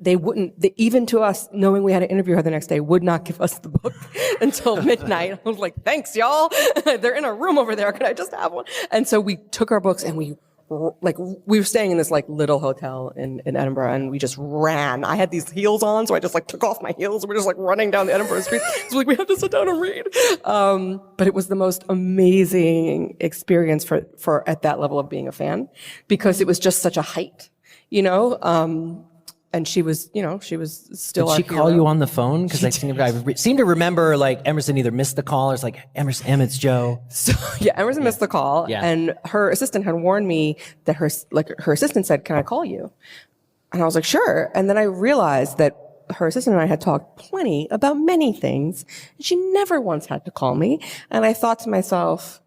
even to us, knowing we had to interview her the next day, would not give us the book until midnight. I was like, thanks, y'all. They're in a room over there. Can I just have one? And so we took our books and we were staying in this little hotel in Edinburgh, and we just ran. I had these heels on, so I just took off my heels. We're just running down the Edinburgh street. So we had to sit down and read. But it was the most amazing experience for at that level of being a fan, because it was just such a height, and she was still. Did she call you on the phone? Because I seem to remember Emerson either missed the call or it's Emerson, it's Joe. So Emerson missed the call, and her assistant had warned me that her assistant said, "Can I call you?" And I was like, "Sure." And then I realized that her assistant and I had talked plenty about many things, and she never once had to call me. And I thought to myself,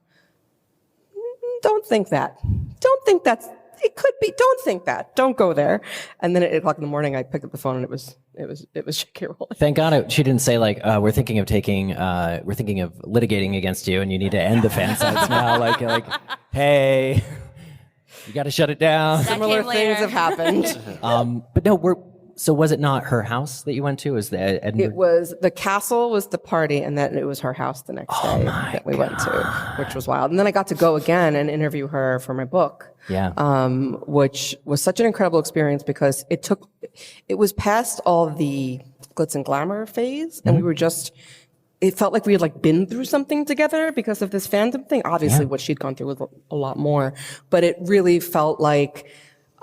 "Don't think that. Don't think that's." It could be. Don't think that. Don't go there. And then at 8 o'clock in the morning, I picked up the phone, and it was J.K. Rowling. Thank God she didn't say we're thinking of litigating against you, and you need to end the fan sites now. Hey, you got to shut it down. Similar things have happened. But no, so was it not her house that you went to? It was the castle was the party, and then it was her house the next day that we went to, which was wild. And then I got to go again and interview her for my book. Yeah. Which was such an incredible experience because it was past all the glitz and glamour phase, and we were it felt like we had been through something together because of this fandom thing. Obviously what she'd gone through was a lot more, but it really felt like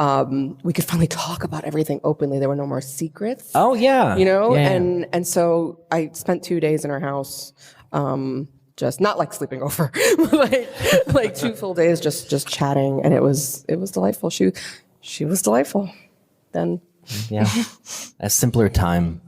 we could finally talk about everything openly. There were no more secrets. Oh yeah. And so I spent 2 days in her house, just not sleeping over, like 2 full days, just chatting. And it was delightful. She was delightful then. Yeah. A simpler time.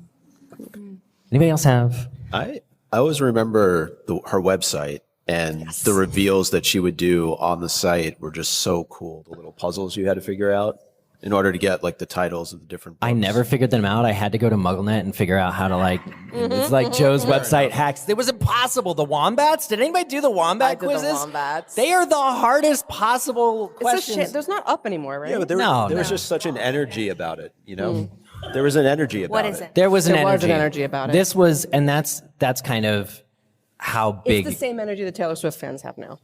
Anybody else have? I always remember her website. And the reveals that she would do on the site were just so cool. The little puzzles you had to figure out. in order to get like the titles of the different books? I never figured them out. I had to go to MuggleNet and figure out how to like. It's like Joe's website hacks. It was impossible. The wombats. Did anybody do the wombat quizzes? The wombats. They are the hardest possible It's a questions. shit. There's not up anymore, right? Yeah, but there was just such an energy about it. You know, there was an energy about What is it? There was an There was energy. an energy about it. This was, and that's kind of how big. It's the same energy that Taylor Swift fans have now.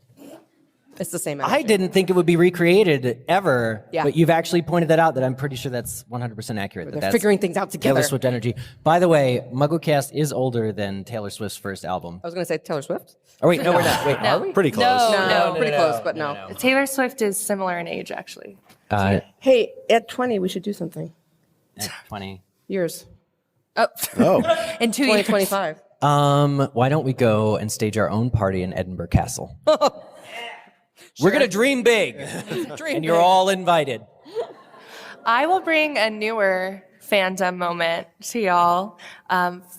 It's the same energy. I didn't think it would be recreated ever, Yeah. but you've actually pointed that out. That I'm pretty sure that's 100% accurate. They're That's figuring things out together. Taylor Swift energy. By the way, MuggleCast is older than Taylor Swift's first album. I was going to say Taylor Swift. Oh wait, no, we're not. Wait, are we? Pretty close. No, pretty close, but no. Taylor Swift is similar in age, actually. Hey, at 20, we should do something. 20. Years. Oh, In 2 years. 2025. Why don't we go and stage our own party in Edinburgh Castle? We're gonna dream big, and you're all invited. I will bring a newer fandom moment to y'all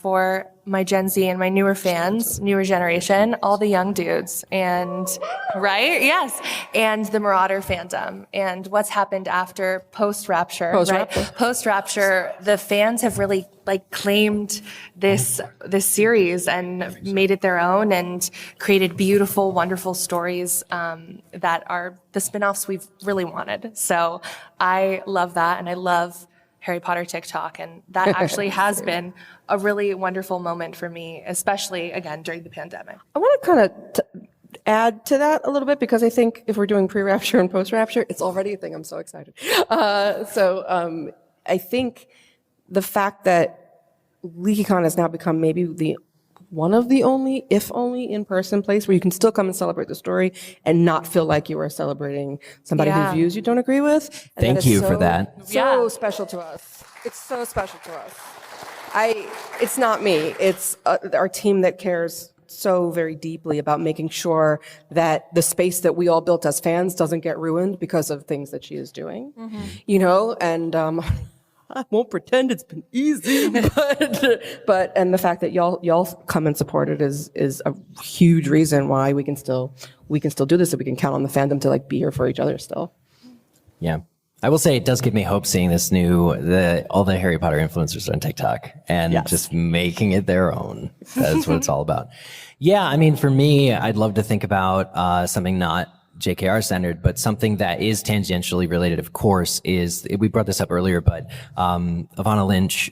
for my Gen Z and my newer fans, newer generation, all the young dudes, and right, yes, and the Marauder fandom, and what's happened after post-Rapture. Post-Rapture. Right? Post-Rapture, the fans have really like claimed this series and made it their own and created beautiful, wonderful stories that are the spin-offs we've really wanted. So I love that, and I love Harry Potter TikTok, and that actually has been a really wonderful moment for me, especially again during the pandemic. I want to kind of add to that a little bit because I think if we're doing pre-rapture and post-rapture, it's already a thing. I'm so excited. So I think the fact that LeakyCon has now become maybe one of the only, if only, in-person place where you can still come and celebrate the story and not feel like you are celebrating somebody Yeah. whose views you don't agree with. And Thank that is you for that. So Yeah. special to us. It's so special to us. It's not me. It's our team that cares so very deeply about making sure that the space that we all built as fans doesn't get ruined because of things that she is doing. You know, and I won't pretend it's been easy, but and the fact that y'all come and support it is a huge reason why we can still do this, that we can count on the fandom to like be here for each other still. Yeah. I will say it does give me hope seeing this all the Harry Potter influencers on TikTok and just making it their own. That's what it's all about. Yeah, I mean, for me, I'd love to think about something not JKR centered, but something that is tangentially related, of course, is, we brought this up earlier, but Ivana Lynch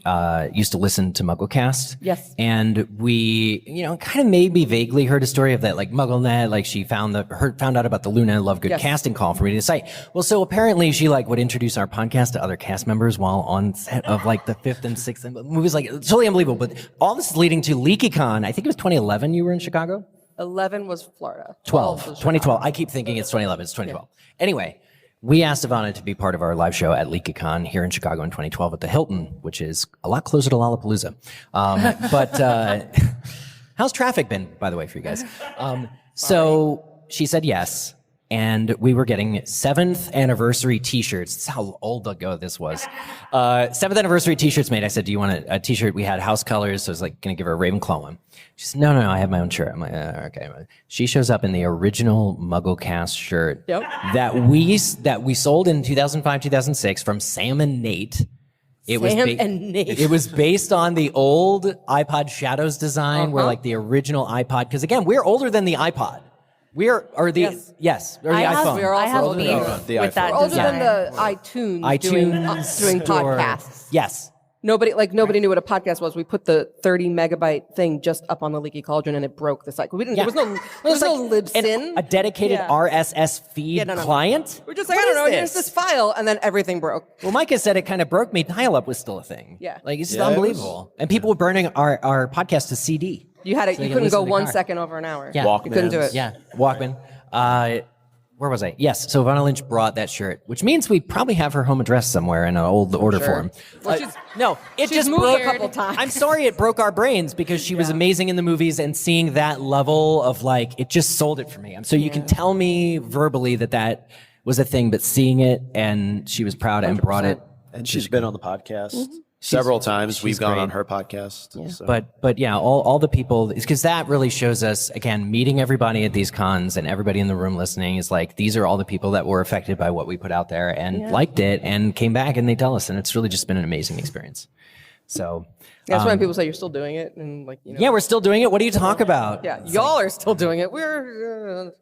used to listen to MuggleCast. Yes. And we, kind of maybe vaguely heard a story of that, like MuggleNet, like she found out about the Luna Love Good casting call from reading the site. Well, so apparently she would introduce our podcast to other cast members while on set of like the 5th and 6th movies. Like, it's totally unbelievable. But all this is leading to LeakyCon. I think it was 2011 you were in Chicago? 11 was Florida. 12. Was 2012. I keep thinking it's 2011. It's 2012. Anyway, we asked Ivana to be part of our live show at LeakyCon here in Chicago in 2012 at the Hilton, which is a lot closer to Lollapalooza. But how's traffic been, by the way, for you guys? So she said yes. And we were getting 7th anniversary t-shirts. That's how old ago this was. 7th anniversary t-shirts made. I said, do you want a t-shirt? We had house colors, so I was like going to give her a Ravenclaw one. She said, no, I have my own shirt. I'm like, okay. She shows up in the original MuggleCast shirt that we sold in 2005, 2006 from Sam and Nate. It was based on the old iPod Shadows design, where like the original iPod, because again, we're older than the iPod. The iPhone. We're also I have older than beef with that We're older design. than the iTunes doing store. podcasts. Yes. Nobody knew what a podcast was. We put the 30 megabyte thing just up on the Leaky Cauldron and it broke the site. There was no libsyn. A dedicated RSS feed client? We're just like, I don't know, here's this file, and then everything broke. Well, Micah said it kind of broke me. Dial-up was still a thing. Yeah. Like, it's just unbelievable. And people were burning our podcast to CD. You had it. So you could couldn't listen go to 1 car. second over an hour. Yeah. You couldn't do it. Yeah. Walkman. Where was I? Yes. So Ivana Lynch brought that shirt, which means we probably have her home address somewhere in an old order form. Well, it she's just moved broke a couple times. I'm sorry it broke our brains because she was amazing in the movies, and seeing that level of it just sold it for me. So you can tell me verbally that was a thing, but seeing it and she was proud and brought it. And she's been on the podcast. Several times we've she's gone great. on her podcast. So. But yeah, all the people, because that really shows us, again, meeting everybody at these cons and everybody in the room listening is like, these are all the people that were affected by what we put out there and liked it and came back and they tell us, and it's really just been an amazing experience. So That's why people say you're still doing it, and like, yeah, we're still doing it. What do you talk about? Yeah, y'all are still doing it. We're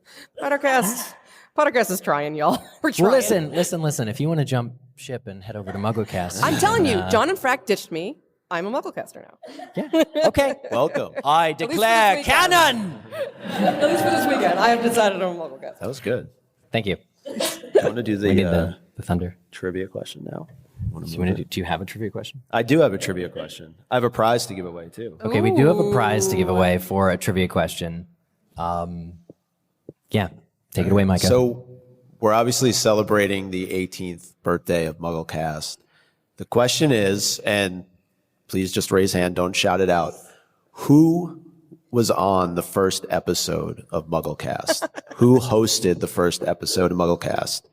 Pottercast is trying, y'all. We're trying. Listen. If you want to jump ship and head over to MuggleCast, I'm telling you, John and Frack ditched me. I'm a MuggleCaster now. Yeah. Okay. Welcome. I declare canon. At least for this weekend, I have decided I'm a MuggleCaster. That was good. Thank you. I want to do the thunder trivia question now. Do you have a trivia question? I do have a trivia question. I have a prize to give away too. Okay, we do have a prize to give away for a trivia question. Yeah, take it away, Micah. So we're obviously celebrating the 18th birthday of MuggleCast. The question is, and please just raise hand, don't shout it out. Who was on the first episode of MuggleCast? Who hosted the first episode of MuggleCast?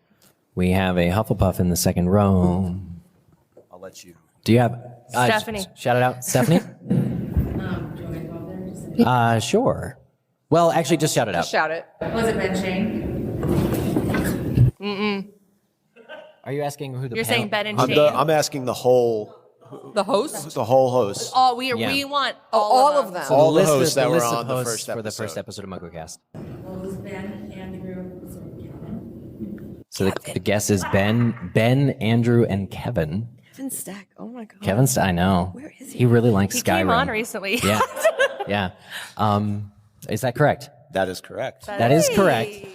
We have a Hufflepuff in the second row. I'll let you. Do you have Stephanie? Shout it out, Stephanie. Sure. Well, actually, just shout it out. Just shout it. Was it Ben Shane? Are you asking who the? You're saying Ben and I'm, Shane? I'm asking the whole host. The whole host. Oh, we want all of them. So All the list hosts that were list of on the hosts first for the episode. first episode of MuggleCast. Well, it was Ben, Andrew, Kevin. So the guess is Ben, Andrew, and Kevin. Kevin Stack. Oh my god. Kevin Stack. I know. Where is he? He really likes He Skyrim. came on recently. Yeah. Yeah. Is that correct? That is correct. That is correct.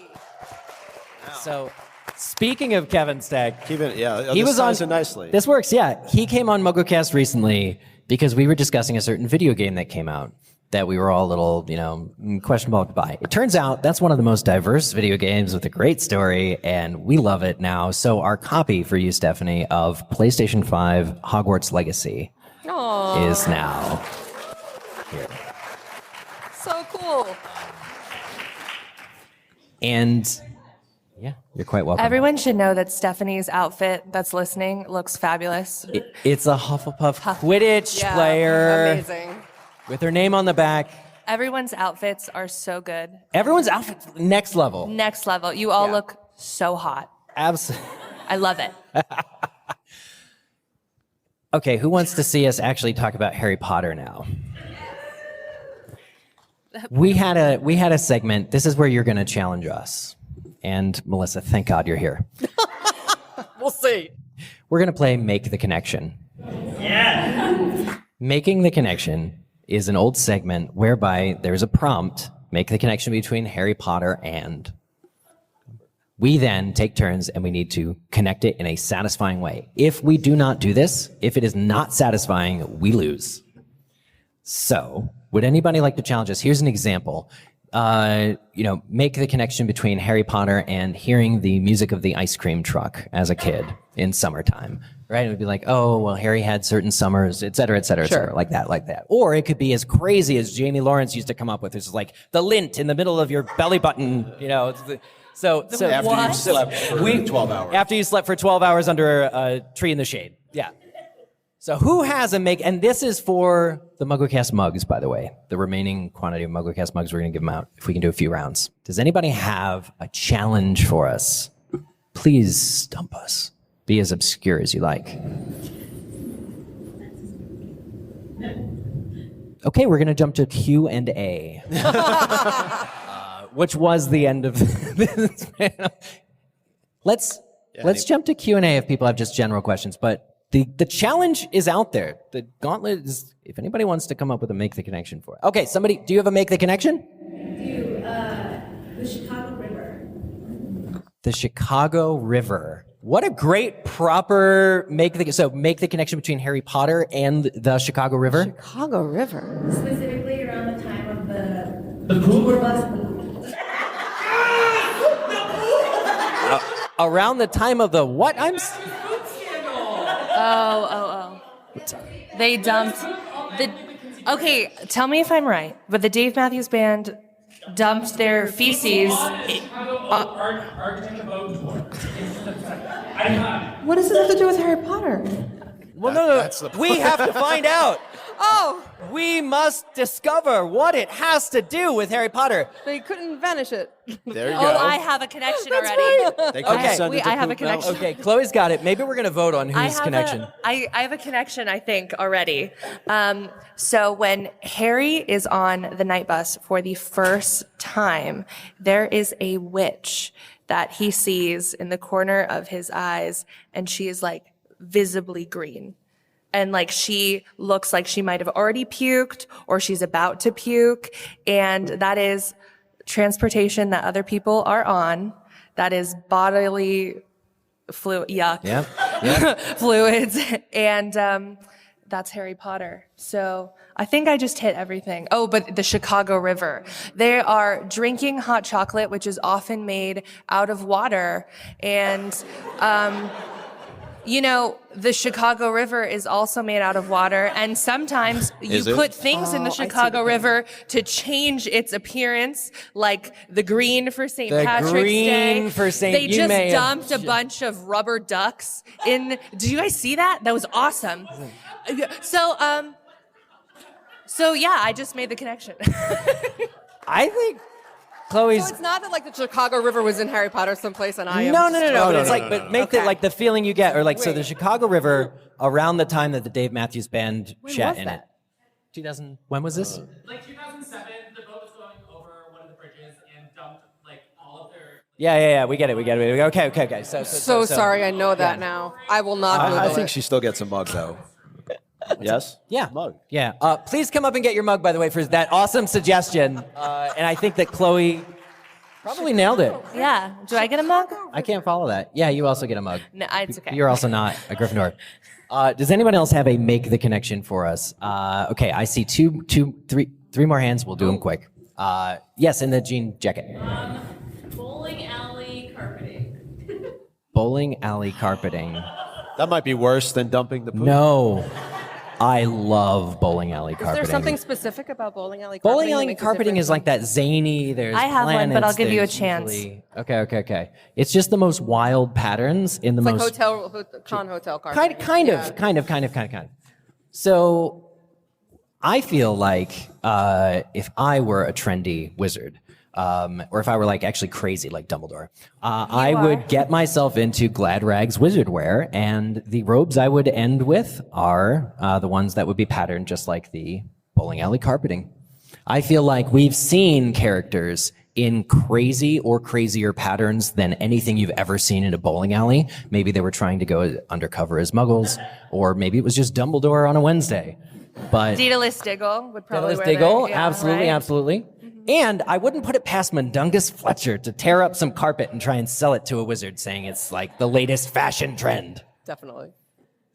So, speaking of Kevin Stack, Keep it, yeah, he this was on. ties in nicely. This works, yeah. He came on MuggleCast recently because we were discussing a certain video game that came out that we were all a little, questionable to buy. It turns out that's one of the most diverse video games with a great story, and we love it now. So our copy for you, Stephanie, of PlayStation 5 Hogwarts Legacy is now here. So cool. And yeah, you're quite welcome. Everyone should know that Stephanie's outfit that's listening looks fabulous. It's a Hufflepuff Quidditch player Amazing. with her name on the back. Everyone's outfits are so good. Everyone's outfit next level. Next level. You all look so hot. Absolutely. I love it. Okay, who wants to see us actually talk about Harry Potter now? We had a segment. This is where you're going to challenge us. And Melissa, thank God you're here. We'll see. We're going to play Make the Connection. Yeah. Making the Connection is an old segment whereby there's a prompt, make the connection between Harry Potter and. We then take turns and we need to connect it in a satisfying way. If we do not do this, if it is not satisfying, we lose. So, would anybody like to challenge us? Here's an example. Make the connection between Harry Potter and hearing the music of the ice cream truck as a kid in summertime, right? It would be like, oh, well, Harry had certain summers, et cetera, et cetera, et cetera, like that. Or it could be as crazy as Jamie Lawrence used to come up with, which is like the lint in the middle of your belly button, So after you slept for 12 hours. After you slept for 12 hours under a tree in the shade. Yeah. So who has a make, and this is for the MuggleCast mugs, by the way. The remaining quantity of MuggleCast mugs, we're going to give them out if we can do a few rounds. Does anybody have a challenge for us? Please stump us. Be as obscure as you like. Okay, we're going to jump to Q&A. Which was the end of this panel. Let's jump to Q&A if people have just general questions, but the challenge is out there. The gauntlet is, if anybody wants to come up with a make the connection for it. Okay, somebody, do you have a make the connection? The Chicago River. The Chicago River. What a great proper make the connection between Harry Potter and the Chicago River. Chicago River. Specifically around the time of the tour bus. Around the time of the what? Oh. They dumped the. Okay, tell me if I'm right, but the Dave Matthews Band dumped their feces. What does this have to do with Harry Potter? Well, no. We have to find out. Oh, We must discover what it has to do with Harry Potter. they couldn't vanish it. There you Oh, go. I have a connection already. They couldn't Okay. send it to I have a Poop Mouse. connection. Okay, Chloe's got it. Maybe we're going to vote on I whose have connection. I have a connection, I think, already. So when Harry is on the night bus for the first time, there is a witch that he sees in the corner of his eyes, and she is like visibly green. And like she looks like she might have already puked or she's about to puke. And that is transportation that other people are on. That is bodily fluid, yuck. Yeah. Fluids. And that's Harry Potter. So I think I just hit everything. Oh, but the Chicago River. They are drinking hot chocolate, which is often made out of water. And, you know, the Chicago River is also made out of water, and sometimes you Is it? put things in the Chicago River to change its appearance, like the green for St. The Patrick's green Day. for St. They you just may have- dumped a bunch of rubber ducks in. Do you guys see that? That was awesome. So yeah, I just made the connection. I think Chloe's... So it's not that like the Chicago River was in Harry Potter someplace and I am. No. But it's no, like, no, but no. make Okay. like the feeling you get, or like, so Wait. the Chicago River around the time that the Dave Matthews Band shat was in that? it. 2000. When was this? Like 2007, the boat was going over one of the bridges and dumped like all of their. Yeah. We get it. Okay. So sorry, I know that now. I will not Google I think it. she still gets a mug, though. Yes? Yeah. Mug. Yeah. Please come up and get your mug, by the way, for that awesome suggestion. And I think that Chloe probably nailed it. Yeah. Do I get a mug? I can't follow that. Yeah, you also get a mug. No, it's okay. You're also not a Gryffindor. Does anyone else have a make the connection for us? Okay, I see three more hands. We'll do them quick. Yes, in the jean jacket. Bowling alley carpeting. Bowling alley carpeting. That might be worse than dumping the poop. No, I love bowling alley Is carpeting. there something specific about bowling alley carpeting? Bowling that alley makes it carpeting different is like that zany. There's I have one, but planets, I'll give you a there's chance. usually- Okay. It's just the most wild patterns in the It's like most hotel carpeting. kind of. So I feel like if I were a trendy wizard, or if I were like actually crazy like Dumbledore, I would get myself into Glad Rags wizard wear, and the robes I would end with are the ones that would be patterned just like the bowling alley carpeting. I feel like we've seen characters in crazy or crazier patterns than anything you've ever seen in a bowling alley. Maybe they were trying to go undercover as muggles, or maybe it was just Dumbledore on a Wednesday. But Daedalus Diggle would probably Daedalus wear Diggle, their- yeah, absolutely, right? absolutely. And I wouldn't put it past Mundungus Fletcher to tear up some carpet and try and sell it to a wizard saying it's like the latest fashion trend. Definitely.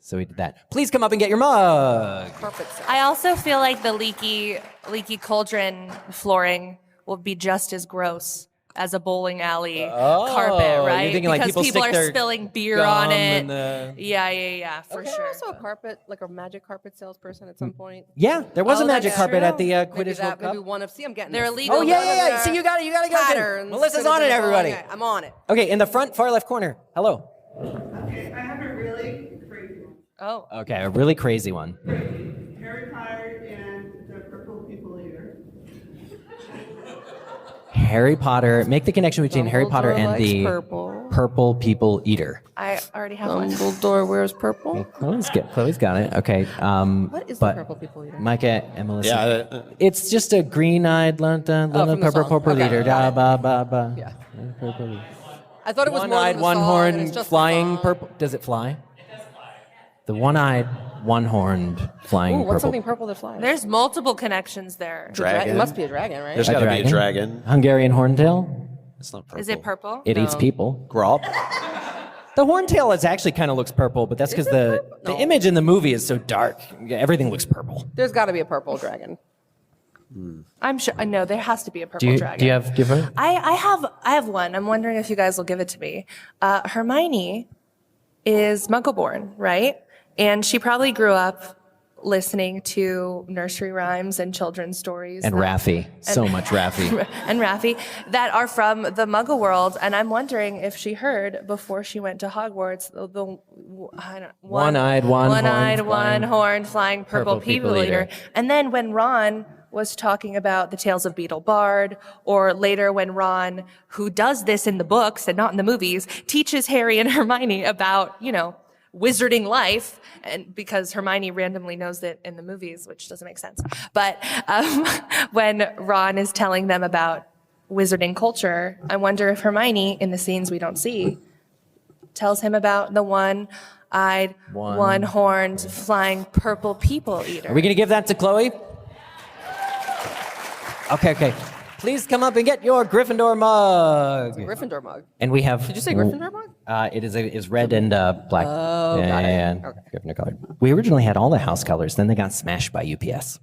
So we did that. Please come up and get your mug. Carpet set. I also feel like the leaky cauldron flooring will be just as gross as a bowling alley carpet, right? You're thinking like because people stick are their spilling beer gum on it. in the- Yeah, for Wasn't sure. there also a carpet, like a magic carpet salesperson at some point? Yeah, there was a Oh, magic that's carpet true. at the Maybe Quidditch World that, maybe Cup. one of. See, I'm getting. They're this. illegal. Oh, yeah. See, you got it. Patterns. Melissa's could have on it, been everybody. bowling alley. I'm on it. Okay, in the front, far left corner. Hello. Okay, I have a really crazy one. Oh. Okay, a really crazy one. Harry Potter and the Purple People Eater. Harry Potter. Make the connection between Harry Potter and likes the purple. Purple People Eater. I already have one. Dumbledore wears purple. Chloe's got it. Okay. What is the but Purple People Eater? Micah and Melissa. Yeah. It's just a green-eyed London from the purple song. Okay, leader. Da got ba ba ba. Yeah. Purple. I thought it was more One-eyed, than the song, and one-horned, it's just the flying song. purple. Does it fly? The one-eyed, one-horned, flying Ooh, purple. what's something purple that flies? There's multiple connections there. Dragon. It must be a dragon, right? There's got to be a dragon. Hungarian horntail. It's not purple. Is it purple? It eats people. Grop. The horntail is actually kind of looks purple, but that's because the image in the movie is so dark. Everything looks purple. There's got to be a purple dragon. I'm sure. No, there has to be a purple Do you dragon. give her? I have one. I'm wondering if you guys will give it to me. Hermione is Muggle-born, right? And she probably grew up listening to nursery rhymes and children's stories. And Raffi. So much Raffi. And Raffi, that are from the Muggle world. And I'm wondering if she heard before she went to Hogwarts One-eyed, one-horned, flying purple people eater. And then when Ron was talking about the tales of Beetle Bard, or later when Ron, who does this in the books and not in the movies, teaches Harry and Hermione about, wizarding life, and because Hermione randomly knows it in the movies, which doesn't make sense. But when Ron is telling them about wizarding culture, I wonder if Hermione, in the scenes we don't see, tells him about the one-eyed, one-horned, flying purple people eater. Are we going to give that to Chloe? Okay. Please come up and get your Gryffindor mug. It's a Gryffindor mug. And we have. Did you say Gryffindor mug? It is red and black. Oh, got it. Okay. Gryffindor colored. We originally had all the house colors, then they got smashed by UPS.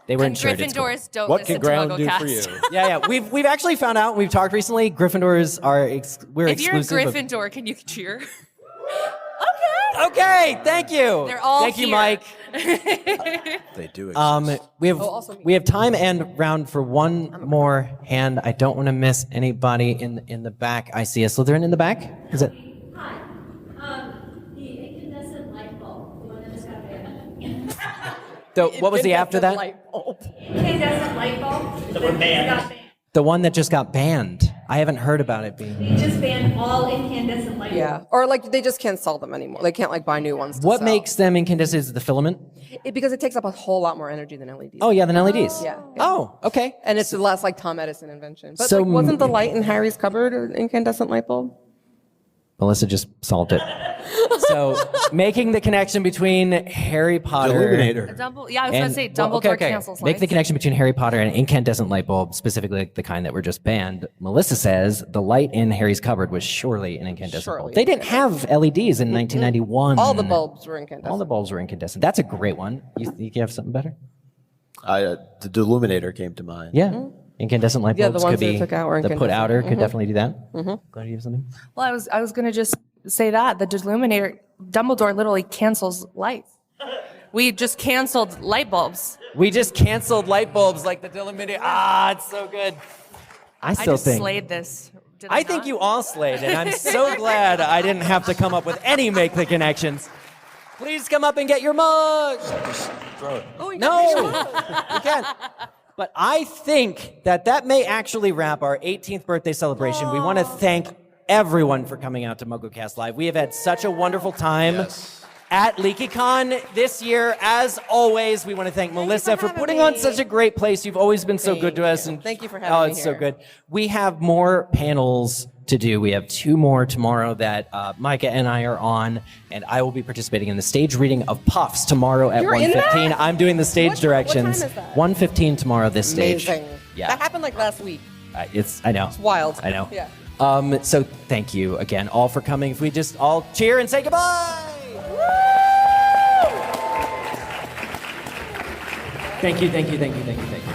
They were And insured at school. Gryffindors don't listen to MuggleCast. Yeah. We've actually found out. We've talked recently. Gryffindors are we're If you're a exclusive. Gryffindor, can you cheer? Okay, thank you. They're all Thank you, here. Mike. They do exist. We have time and round for one more hand. I don't want to miss anybody in the back. I see a Slytherin in the back. Is it? Hi. The incandescent light bulb, the one that just got banned. What was the after that? Incandescent light bulb. That were banned. The one that just got banned. I haven't heard about it being. They just banned all incandescent light bulbs. Yeah, or they just can't sell them anymore. They can't buy new ones. What makes them incandescent? Is it the filament? Because it takes up a whole lot more energy than LEDs. Oh yeah, than LEDs. Yeah. Oh, okay. And it's the last Tom Edison invention. But So- wasn't the light in Harry's cupboard an incandescent light bulb? Melissa just solved it. So making the connection between Harry Potter. Illuminator. I was going to say Dumbledore cancels Make lights. the connection between Harry Potter and an incandescent light bulb, specifically like the kind that were just banned. Melissa says the light in Harry's cupboard was surely an incandescent bulb. They didn't have LEDs in 1991. All the bulbs were incandescent. All the bulbs were incandescent. That's a great one. You have something better? The Deluminator came to mind. Yeah. Incandescent light Yeah, bulbs the ones could be they took out were the put incandescent. outer could Mhm. definitely do that. Glad you have something. Well, I was going to just say that the Deluminator, Dumbledore literally cancels lights. We just canceled light bulbs. We just canceled light bulbs like the Deluminator. It's so good. I still just think. slayed this. I think you all slayed, and I'm so glad I didn't have to come up with any make the connections. Please come up and get your mug. Just throw it. No, you can't. But I think that may actually wrap our 18th birthday celebration. We want to thank everyone for coming out to MuggleCast Live. We have had such a wonderful time at LeakyCon this year. As always, we want to thank Melissa for putting on such a great place. You've always been so good to us. And Thank you for having me it's so here. good. We have more panels to do. We have 2 more tomorrow that Micah and I are on, and I will be participating in the stage reading of Puffs tomorrow at You're in 1:15. that? I'm doing the stage directions. What time is that? 1:15 tomorrow. This stage. Amazing. Yeah. That happened last week. I know. It's wild. I know. Yeah. So thank you again all for coming. If we just all cheer and say goodbye. Thank you.